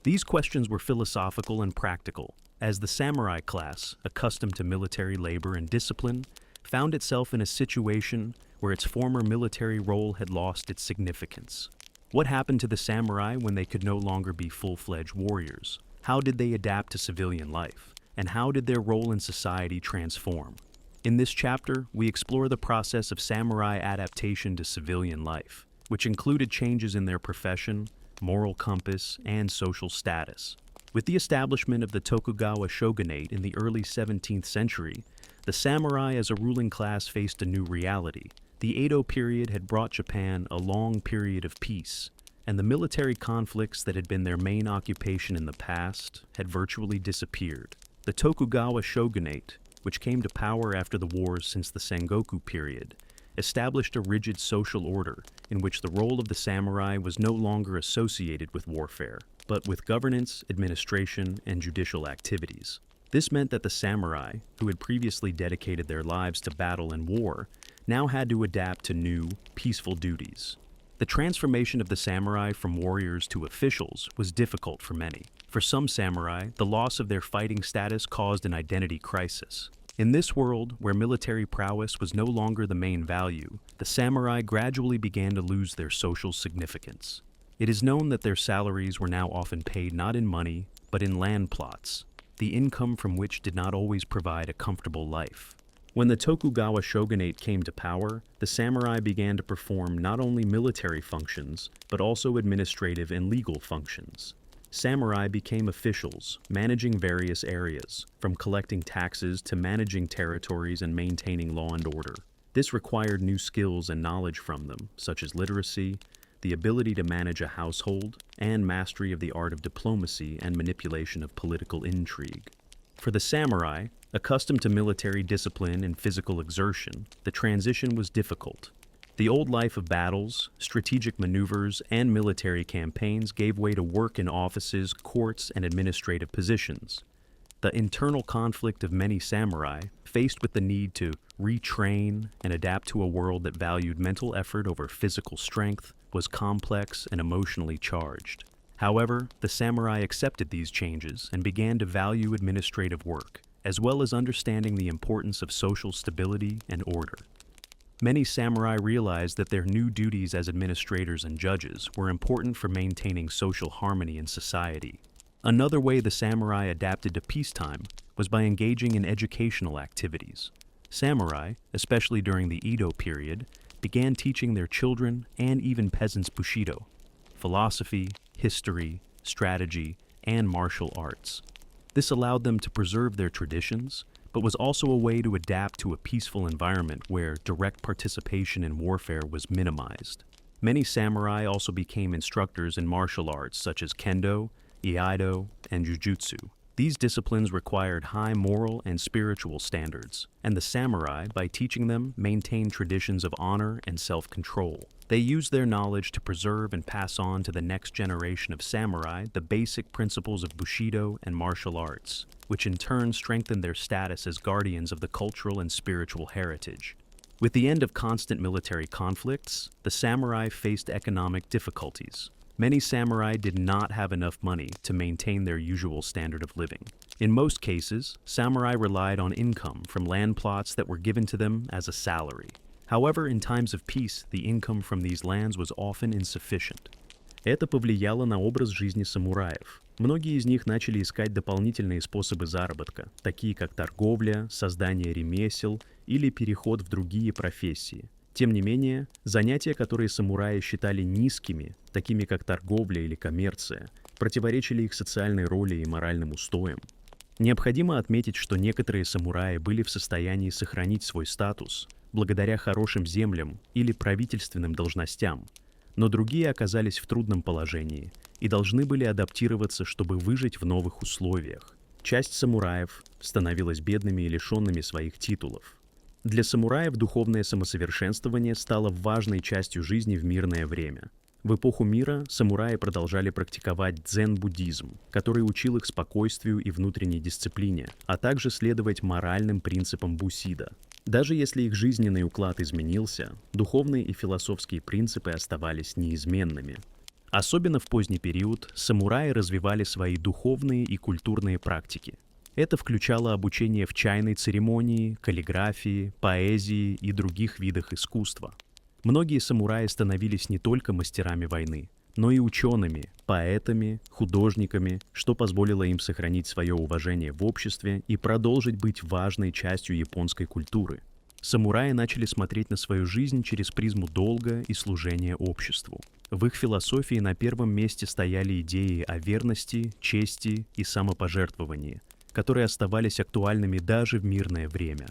These questions were philosophical and practical, as the samurai class, accustomed to military labor and discipline, found itself in a situation where its former military role had lost its significance. What happened to the samurai when they could no longer be full-fledged warriors? How did they adapt to civilian life? And how did their role in society transform? In this chapter, we explore the process of samurai adaptation to civilian life, which included changes in their profession, moral compass, and social status. With the establishment of the Tokugawa shogunate in the early 17th century, the samurai as a ruling class faced a new reality. The Edo period had brought Japan a long period of peace, and the military conflicts that had been their main occupation in the past had virtually disappeared. The Tokugawa shogunate, which came to power after the wars since the Sengoku period, established a rigid social order in which the role of the samurai was no longer associated with warfare, but with governance, administration, and judicial activities. This meant that the samurai, who had previously dedicated their lives to battle and war, now had to adapt to new, peaceful duties. The transformation of the samurai from warriors to officials was difficult for many. For some samurai, the loss of their fighting status caused an identity crisis. In this world, where military prowess was no longer the main value, the samurai gradually began to lose their social significance. It is known that their salaries were now often paid not in money, but in land plots, the income from which did not always provide a comfortable life. When the Tokugawa shogunate came to power, the samurai began to perform not only military functions, but also administrative and legal functions. Samurai became officials, managing various areas, from collecting taxes to managing territories and maintaining law and order. This required new skills and knowledge from them, such as literacy, the ability to manage a household, and mastery of the art of diplomacy and manipulation of political intrigue. For the samurai, accustomed to military discipline and physical exertion, the transition was difficult. The old life of battles, strategic maneuvers, and military campaigns gave way to work in offices, courts, and administrative positions. The internal conflict of many samurai, faced with the need to retrain and adapt to a world that valued mental effort over physical strength, was complex and emotionally charged. However, the samurai accepted these changes and began to value administrative work, as well as understanding the importance of social stability and order. Many samurai realized that their new duties as administrators and judges were important for maintaining social harmony in society. Another way the samurai adapted to peacetime was by engaging in educational activities. Samurai, especially during the Edo period, began teaching their children and even peasants Bushido, philosophy, history, strategy, and martial arts. This allowed them to preserve their traditions, but was also a way to adapt to a peaceful environment where direct participation in warfare was minimized. Many samurai also became instructors in martial arts such as kendo, iaido, and jujutsu. These disciplines required high moral and spiritual standards, and the samurai, by teaching them, maintained traditions of honor and self-control. They used their knowledge to preserve and pass on to the next generation of samurai the basic principles of Bushido and martial arts, which in turn strengthened their status as guardians of the cultural and spiritual heritage. With the end of constant military conflicts, the samurai faced economic difficulties. Many samurai did not have enough money to maintain their usual standard of living. In most cases, samurai relied on income from land plots that were given to them as a salary. However, in times of peace, the income from these lands was often insufficient. Это повлияло на образ жизни самураев. Многие из них начали искать дополнительные способы заработка, такие как торговля, создание ремесел или переход в другие профессии. Тем не менее, занятия, которые самураи считали низкими, такими как торговля или коммерция, противоречили их социальной роли и моральным устоям. Необходимо отметить, что некоторые самураи были в состоянии сохранить свой статус благодаря хорошим землям или правительственным должностям, но другие оказались в трудном положении и должны были адаптироваться, чтобы выжить в новых условиях. Часть самураев становилась бедными и лишенными своих титулов. Для самураев духовное самосовершенствование стало важной частью жизни в мирное время. В эпоху мира самураи продолжали практиковать дзен-буддизм, который учил их спокойствию и внутренней дисциплине, а также следовать моральным принципам бусидо. Даже если их жизненный уклад изменился, духовные и философские принципы оставались неизменными. Особенно в поздний период самураи развивали свои духовные и культурные практики. Это включало обучение в чайной церемонии, каллиграфии, поэзии и других видах искусства. Многие самураи становились не только мастерами войны, но и учеными, поэтами, художниками, что позволило им сохранить свое уважение в обществе и продолжить быть важной частью японской культуры. Самураи начали смотреть на свою жизнь через призму долга и служения обществу. В их философии на первом месте стояли идеи о верности, чести и самопожертвовании, которые оставались актуальными даже в мирное время.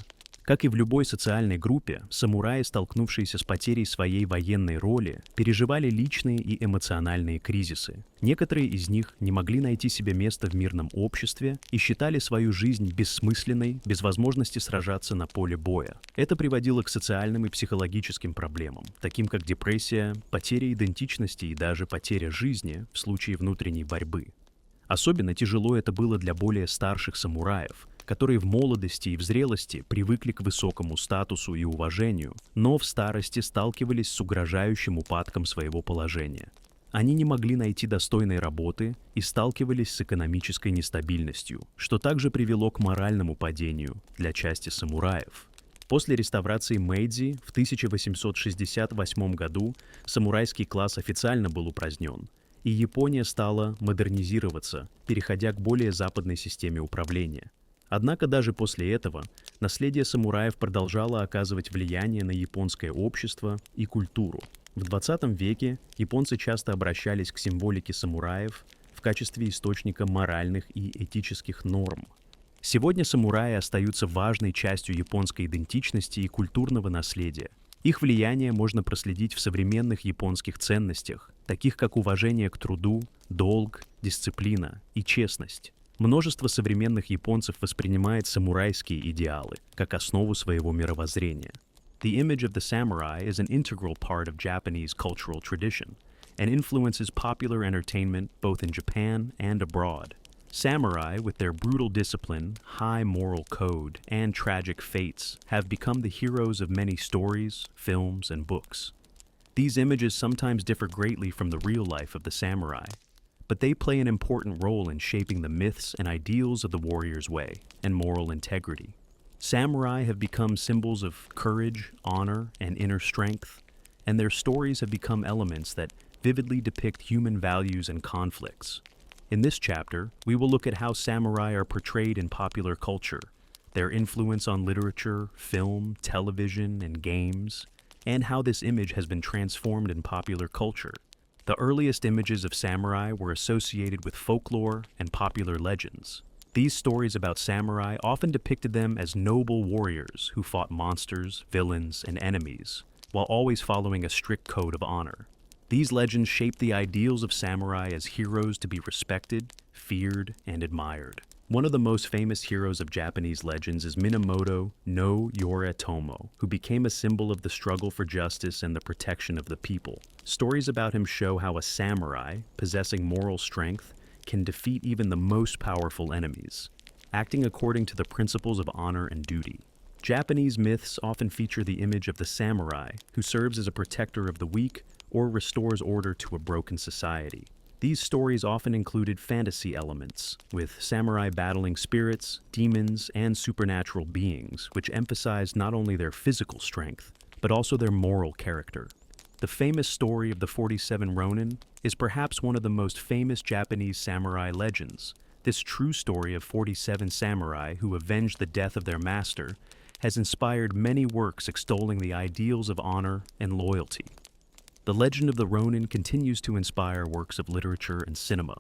Как и в любой социальной группе, самураи, столкнувшиеся с потерей своей военной роли, переживали личные и эмоциональные кризисы. Некоторые из них не могли найти себе место в мирном обществе и считали свою жизнь бессмысленной, без возможности сражаться на поле боя. Это приводило к социальным и психологическим проблемам, таким как депрессия, потеря идентичности и даже потеря жизни в случае внутренней борьбы. Особенно тяжело это было для более старших самураев, которые в молодости и в зрелости привыкли к высокому статусу и уважению, но в старости сталкивались с угрожающим упадком своего положения. Они не могли найти достойной работы и сталкивались с экономической нестабильностью, что также привело к моральному падению для части самураев. После реставрации Мэйдзи в 1868 году самурайский класс официально был упразднен, и Япония стала модернизироваться, переходя к более западной системе управления. Однако даже после этого наследие самураев продолжало оказывать влияние на японское общество и культуру. В 20 веке японцы часто обращались к символике самураев в качестве источника моральных и этических норм. Сегодня самураи остаются важной частью японской идентичности и культурного наследия. Их влияние можно проследить в современных японских ценностях, таких как уважение к труду, долг, дисциплина и честность. Множество современных японцев воспринимает самурайские идеалы как основу своего мировоззрения. The image of the samurai is an integral part of Japanese cultural tradition and influences popular entertainment both in Japan and abroad. Samurai, with their brutal discipline, high moral code, and tragic fates, have become the heroes of many stories, films, and books. These images sometimes differ greatly from the real life of the samurai, but they play an important role in shaping the myths and ideals of the warrior's way and moral integrity. Samurai have become symbols of courage, honor, and inner strength, and their stories have become elements that vividly depict human values and conflicts. In this chapter, we will look at how samurai are portrayed in popular culture, their influence on literature, film, television, and games, and how this image has been transformed in popular culture. The earliest images of samurai were associated with folklore and popular legends. These stories about samurai often depicted them as noble warriors who fought monsters, villains, and enemies, while always following a strict code of honor. These legends shaped the ideals of samurai as heroes to be respected, feared, and admired. One of the most famous heroes of Japanese legends is Minamoto no Yoritomo, who became a symbol of the struggle for justice and the protection of the people. Stories about him show how a samurai, possessing moral strength, can defeat even the most powerful enemies, acting according to the principles of honor and duty. Japanese myths often feature the image of the samurai, who serves as a protector of the weak or restores order to a broken society. These stories often included fantasy elements, with samurai battling spirits, demons, and supernatural beings, which emphasized not only their physical strength, but also their moral character. The famous story of the 47 Ronin is perhaps one of the most famous Japanese samurai legends. This true story of 47 samurai who avenged the death of their master has inspired many works extolling the ideals of honor and loyalty. The legend of the Ronin continues to inspire works of literature and cinema.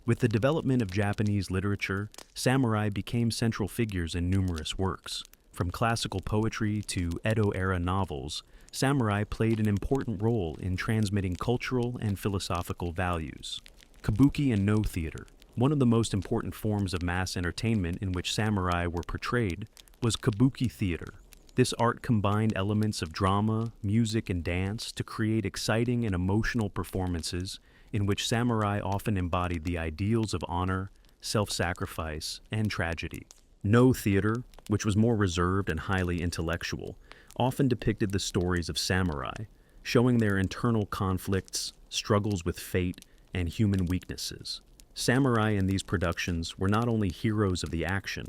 With the development of Japanese literature, samurai became central figures in numerous works. From classical poetry to Edo-era novels, samurai played an important role in transmitting cultural and philosophical values. Kabuki and Noh theater, one of the most important forms of mass entertainment in which samurai were portrayed, was Kabuki theater. This art combined elements of drama, music, and dance to create exciting and emotional performances in which samurai often embodied the ideals of honor, self-sacrifice, and tragedy. No theater, which was more reserved and highly intellectual, often depicted the stories of samurai, showing their internal conflicts, struggles with fate, and human weaknesses. Samurai in these productions were not only heroes of the action,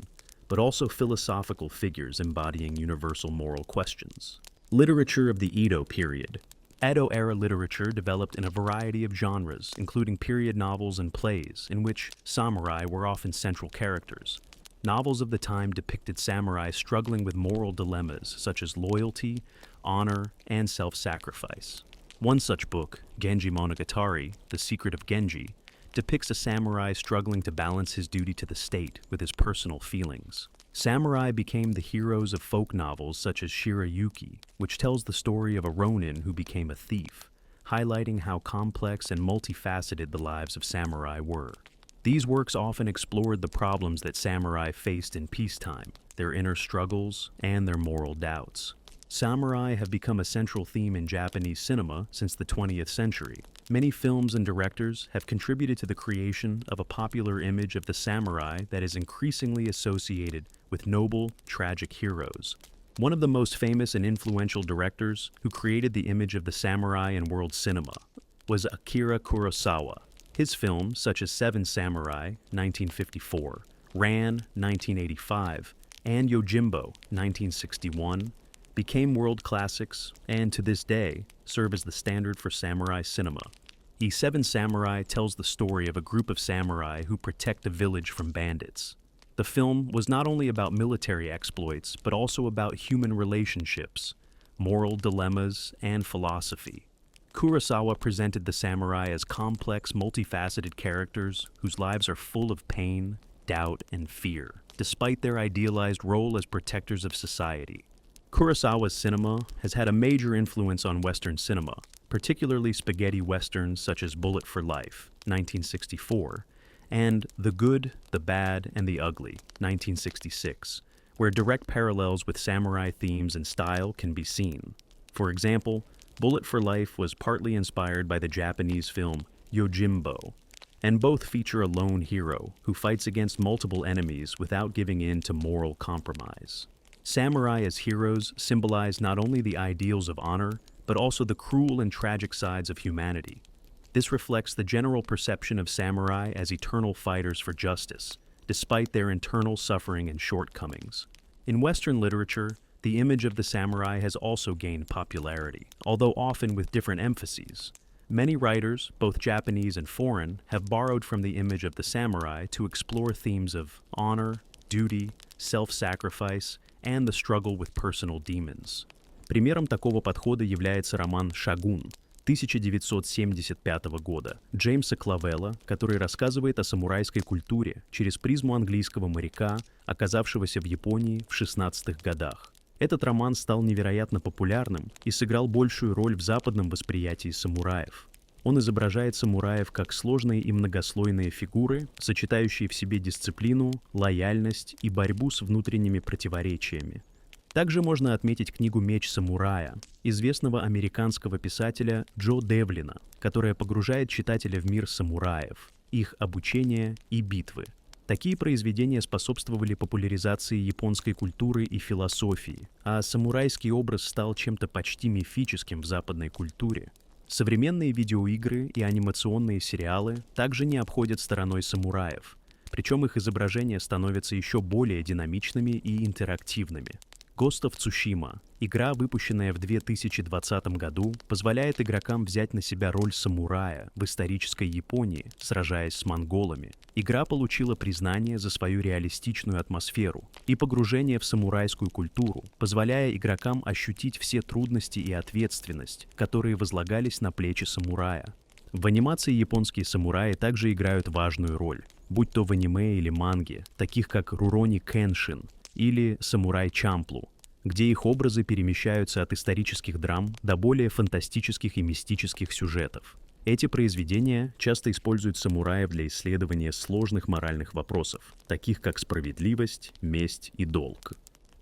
but also philosophical figures embodying universal moral questions. Literature of the Edo period. Edo-era literature developed in a variety of genres, including period novels and plays, in which samurai were often central characters. Novels of the time depicted samurai struggling with moral dilemmas such as loyalty, honor, and self-sacrifice. One such book, Genji Monogatari, The Secret of Genji, depicts a samurai struggling to balance his duty to the state with his personal feelings. Samurai became the heroes of folk novels such as Shirayuki, which tells the story of a ronin who became a thief, highlighting how complex and multifaceted the lives of samurai were. These works often explored the problems that samurai faced in peacetime, their inner struggles, and their moral doubts. Samurai have become a central theme in Japanese cinema since the 20th century. Many films and directors have contributed to the creation of a popular image of the samurai that is increasingly associated with noble, tragic heroes. One of the most famous and influential directors who created the image of the samurai in world cinema was Akira Kurosawa. His films, such as Seven Samurai, 1954, Ran, 1985, and Yojimbo, 1961, became world classics and, to this day, serve as the standard for samurai cinema. Seven Samurai tells the story of a group of samurai who protect a village from bandits. The film was not only about military exploits, but also about human relationships, moral dilemmas, and philosophy. Kurosawa presented the samurai as complex, multifaceted characters whose lives are full of pain, doubt, and fear, despite their idealized role as protectors of society. Kurosawa's cinema has had a major influence on Western cinema, particularly spaghetti westerns such as Bullet for Life, 1964, and The Good, the Bad, and the Ugly, 1966, where direct parallels with samurai themes and style can be seen. For example, Bullet for Life was partly inspired by the Japanese film Yojimbo, and both feature a lone hero who fights against multiple enemies without giving in to moral compromise. Samurai as heroes symbolize not only the ideals of honor, but also the cruel and tragic sides of humanity. This reflects the general perception of samurai as eternal fighters for justice, despite their internal suffering and shortcomings. In Western literature, the image of the samurai has also gained popularity, although often with different emphases. Many writers, both Japanese and foreign, have borrowed from the image of the samurai to explore themes of honor, duty, self-sacrifice, and the struggle with personal demons. Примером такого подхода является роман «Шагун» 1975 года Джеймса Клавелла, который рассказывает о самурайской культуре через призму английского моряка, оказавшегося в Японии в 16-х годах. Этот роман стал невероятно популярным и сыграл большую роль в западном восприятии самураев. Он изображает самураев как сложные и многослойные фигуры, сочетающие в себе дисциплину, лояльность и борьбу с внутренними противоречиями. Также можно отметить книгу «Меч самурая» известного американского писателя Джо Девлина, которая погружает читателя в мир самураев, их обучения и битвы. Такие произведения способствовали популяризации японской культуры и философии, а самурайский образ стал чем-то почти мифическим в западной культуре. Современные видеоигры и анимационные сериалы также не обходят стороной самураев, причем их изображения становятся еще более динамичными и интерактивными. Ghost of Tsushima, игра, выпущенная в 2020 году, позволяет игрокам взять на себя роль самурая в исторической Японии, сражаясь с монголами. Игра получила признание за свою реалистичную атмосферу и погружение в самурайскую культуру, позволяя игрокам ощутить все трудности и ответственность, которые возлагались на плечи самурая. В анимации японские самураи также играют важную роль, будь то в аниме или манге, таких как Rurouni Kenshin или Самурай Чамплу, где их образы перемещаются от исторических драм до более фантастических и мистических сюжетов. Эти произведения часто используют самураев для исследования сложных моральных вопросов, таких как справедливость, месть и долг.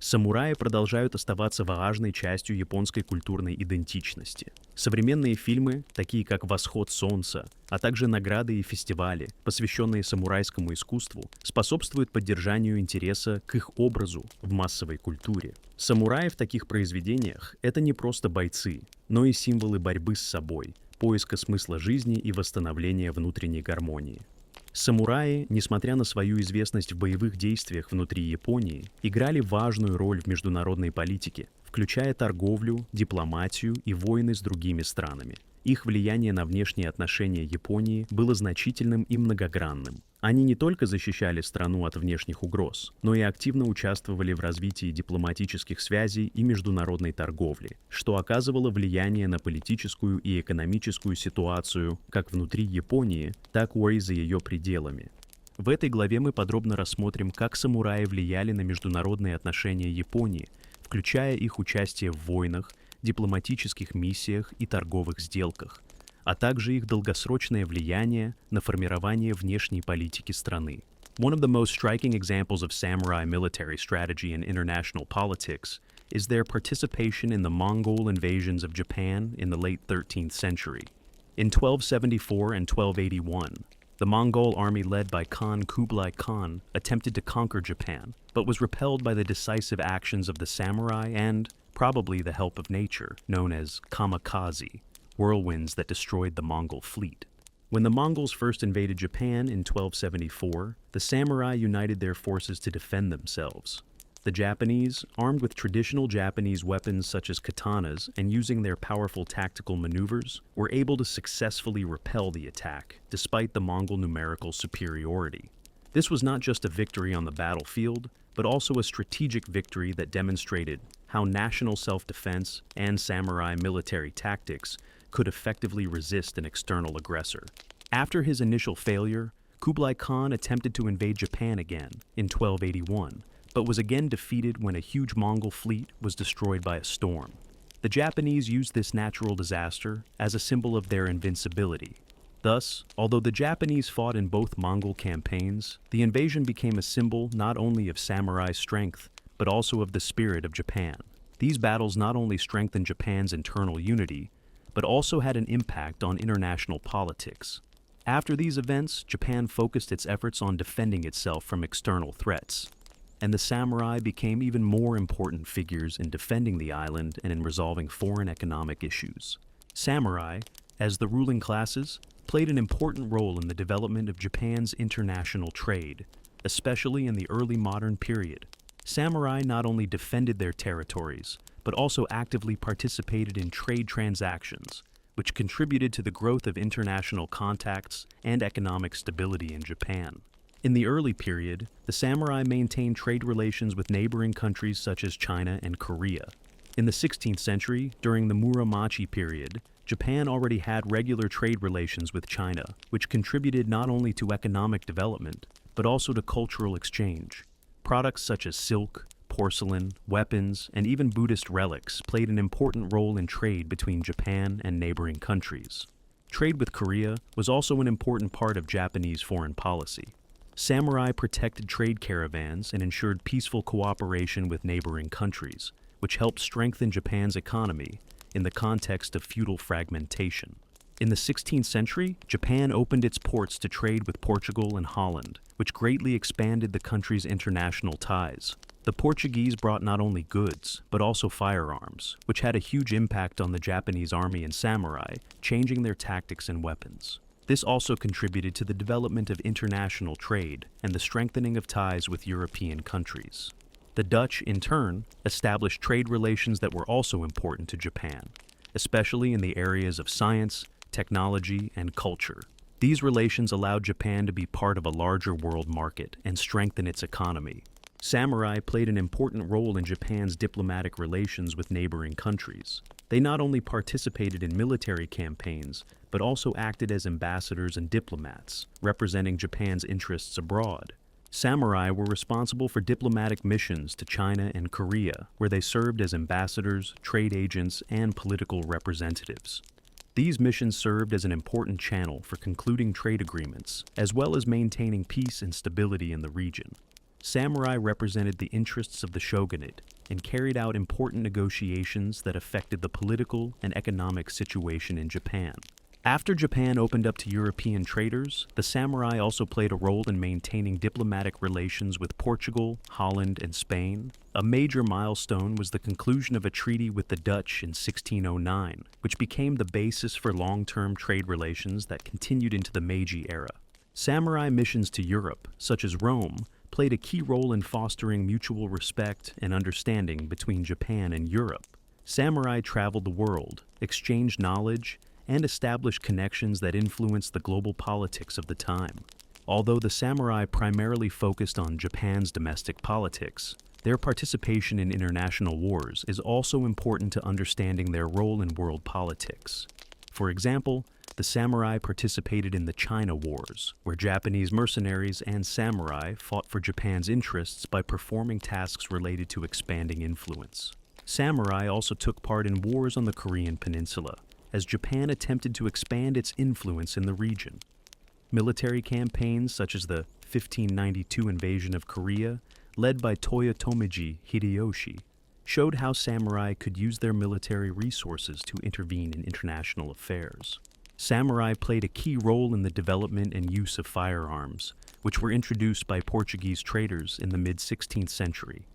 Самураи продолжают оставаться важной частью японской культурной идентичности. Современные фильмы, такие как «Восход солнца», а также награды и фестивали, посвященные самурайскому искусству, способствуют поддержанию интереса к их образу в массовой культуре. Самураи в таких произведениях — это не просто бойцы, но и символы борьбы с собой, поиска смысла жизни и восстановления внутренней гармонии. Самураи, несмотря на свою известность в боевых действиях внутри Японии, играли важную роль в международной политике, включая торговлю, дипломатию и войны с другими странами. Их влияние на внешние отношения Японии было значительным и многогранным. Они не только защищали страну от внешних угроз, но и активно участвовали в развитии дипломатических связей и международной торговли, что оказывало влияние на политическую и экономическую ситуацию как внутри Японии, так и за ее пределами. В этой главе мы подробно рассмотрим, как самураи влияли на международные отношения Японии, включая их участие в войнах, дипломатических миссиях и торговых сделках, а также их долгосрочное влияние на формирование внешней политики страны. One of the most striking examples of samurai military strategy in international politics is their participation in the Mongol invasions of Japan in the late 13th century. In 1274 and 1281, the Mongol army led by Khan Kublai Khan attempted to conquer Japan, but was repelled by the decisive actions of the samurai and, probably the help of nature, known as kamikaze, whirlwinds that destroyed the Mongol fleet. When the Mongols first invaded Japan in 1274, the samurai united their forces to defend themselves. The Japanese, armed with traditional Japanese weapons such as katanas and using their powerful tactical maneuvers, were able to successfully repel the attack, despite the Mongol numerical superiority. This was not just a victory on the battlefield, but also a strategic victory that demonstrated how national self-defense and samurai military tactics could effectively resist an external aggressor. After his initial failure, Kublai Khan attempted to invade Japan again in 1281, but was again defeated when a huge Mongol fleet was destroyed by a storm. The Japanese used this natural disaster as a symbol of their invincibility. Thus, although the Japanese fought in both Mongol campaigns, the invasion became a symbol not only of samurai strength, but also of the spirit of Japan. These battles not only strengthened Japan's internal unity, but also had an impact on international politics. After these events, Japan focused its efforts on defending itself from external threats, and the samurai became even more important figures in defending the island and in resolving foreign economic issues. Samurai, as the ruling classes, played an important role in the development of Japan's international trade, especially in the early modern period. Samurai not only defended their territories, but also actively participated in trade transactions, which contributed to the growth of international contacts and economic stability in Japan. In the early period, the samurai maintained trade relations with neighboring countries such as China and Korea. In the 16th century, during the Muromachi period, Japan already had regular trade relations with China, which contributed not only to economic development, but also to cultural exchange. Products such as silk, porcelain, weapons, and even Buddhist relics played an important role in trade between Japan and neighboring countries. Trade with Korea was also an important part of Japanese foreign policy. Samurai protected trade caravans and ensured peaceful cooperation with neighboring countries, which helped strengthen Japan's economy in the context of feudal fragmentation. In the 16th century, Japan opened its ports to trade with Portugal and Holland, which greatly expanded the country's international ties. The Portuguese brought not only goods, but also firearms, which had a huge impact on the Japanese army and samurai, changing their tactics and weapons. This also contributed to the development of international trade and the strengthening of ties with European countries. The Dutch, in turn, established trade relations that were also important to Japan, especially in the areas of science, technology, and culture. These relations allowed Japan to be part of a larger world market and strengthen its economy. Samurai played an important role in Japan's diplomatic relations with neighboring countries. They not only participated in military campaigns, but also acted as ambassadors and diplomats, representing Japan's interests abroad. Samurai were responsible for diplomatic missions to China and Korea, where they served as ambassadors, trade agents, and political representatives. These missions served as an important channel for concluding trade agreements, as well as maintaining peace and stability in the region. Samurai represented the interests of the shogunate, and carried out important negotiations that affected the political and economic situation in Japan. After Japan opened up to European traders, the samurai also played a role in maintaining diplomatic relations with Portugal, Holland, and Spain. A major milestone was the conclusion of a treaty with the Dutch in 1609, which became the basis for long-term trade relations that continued into the Meiji era. Samurai missions to Europe, such as Rome, played a key role in fostering mutual respect and understanding between Japan and Europe. Samurai traveled the world, exchanged knowledge, and established connections that influenced the global politics of the time. Although the samurai primarily focused on Japan's domestic politics, their participation in international wars is also important to understanding their role in world politics. For example, the samurai participated in the China Wars, where Japanese mercenaries and samurai fought for Japan's interests by performing tasks related to expanding influence. Samurai also took part in wars on the Korean Peninsula, as Japan attempted to expand its influence in the region. Military campaigns such as the 1592 invasion of Korea, led by Toyotomi Hideyoshi, showed how samurai could use their military resources to intervene in international affairs. Samurai played a key role in the development and use of firearms, which were introduced by Portuguese traders in the mid-16th century.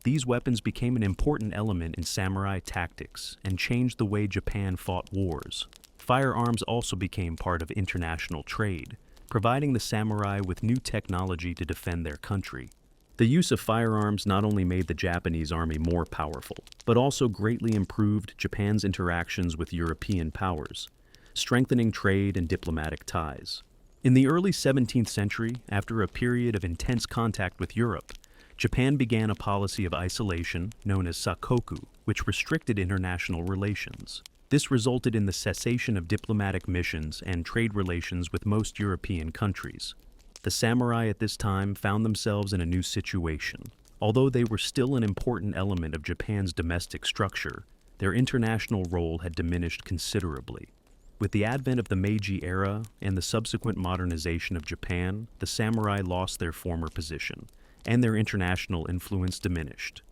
These weapons became an important element in samurai tactics and changed the way Japan fought wars. Firearms also became part of international trade, providing the samurai with new technology to defend their country. The use of firearms not only made the Japanese army more powerful, but also greatly improved Japan's interactions with European powers, strengthening trade and diplomatic ties. In the early 17th century, after a period of intense contact with Europe, Japan began a policy of isolation known as sakoku, which restricted international relations. This resulted in the cessation of diplomatic missions and trade relations with most European countries. The samurai at this time found themselves in a new situation. Although they were still an important element of Japan's domestic structure, their international role had diminished considerably. With the advent of the Meiji era and the subsequent modernization of Japan, the samurai lost their former position, and their international influence diminished.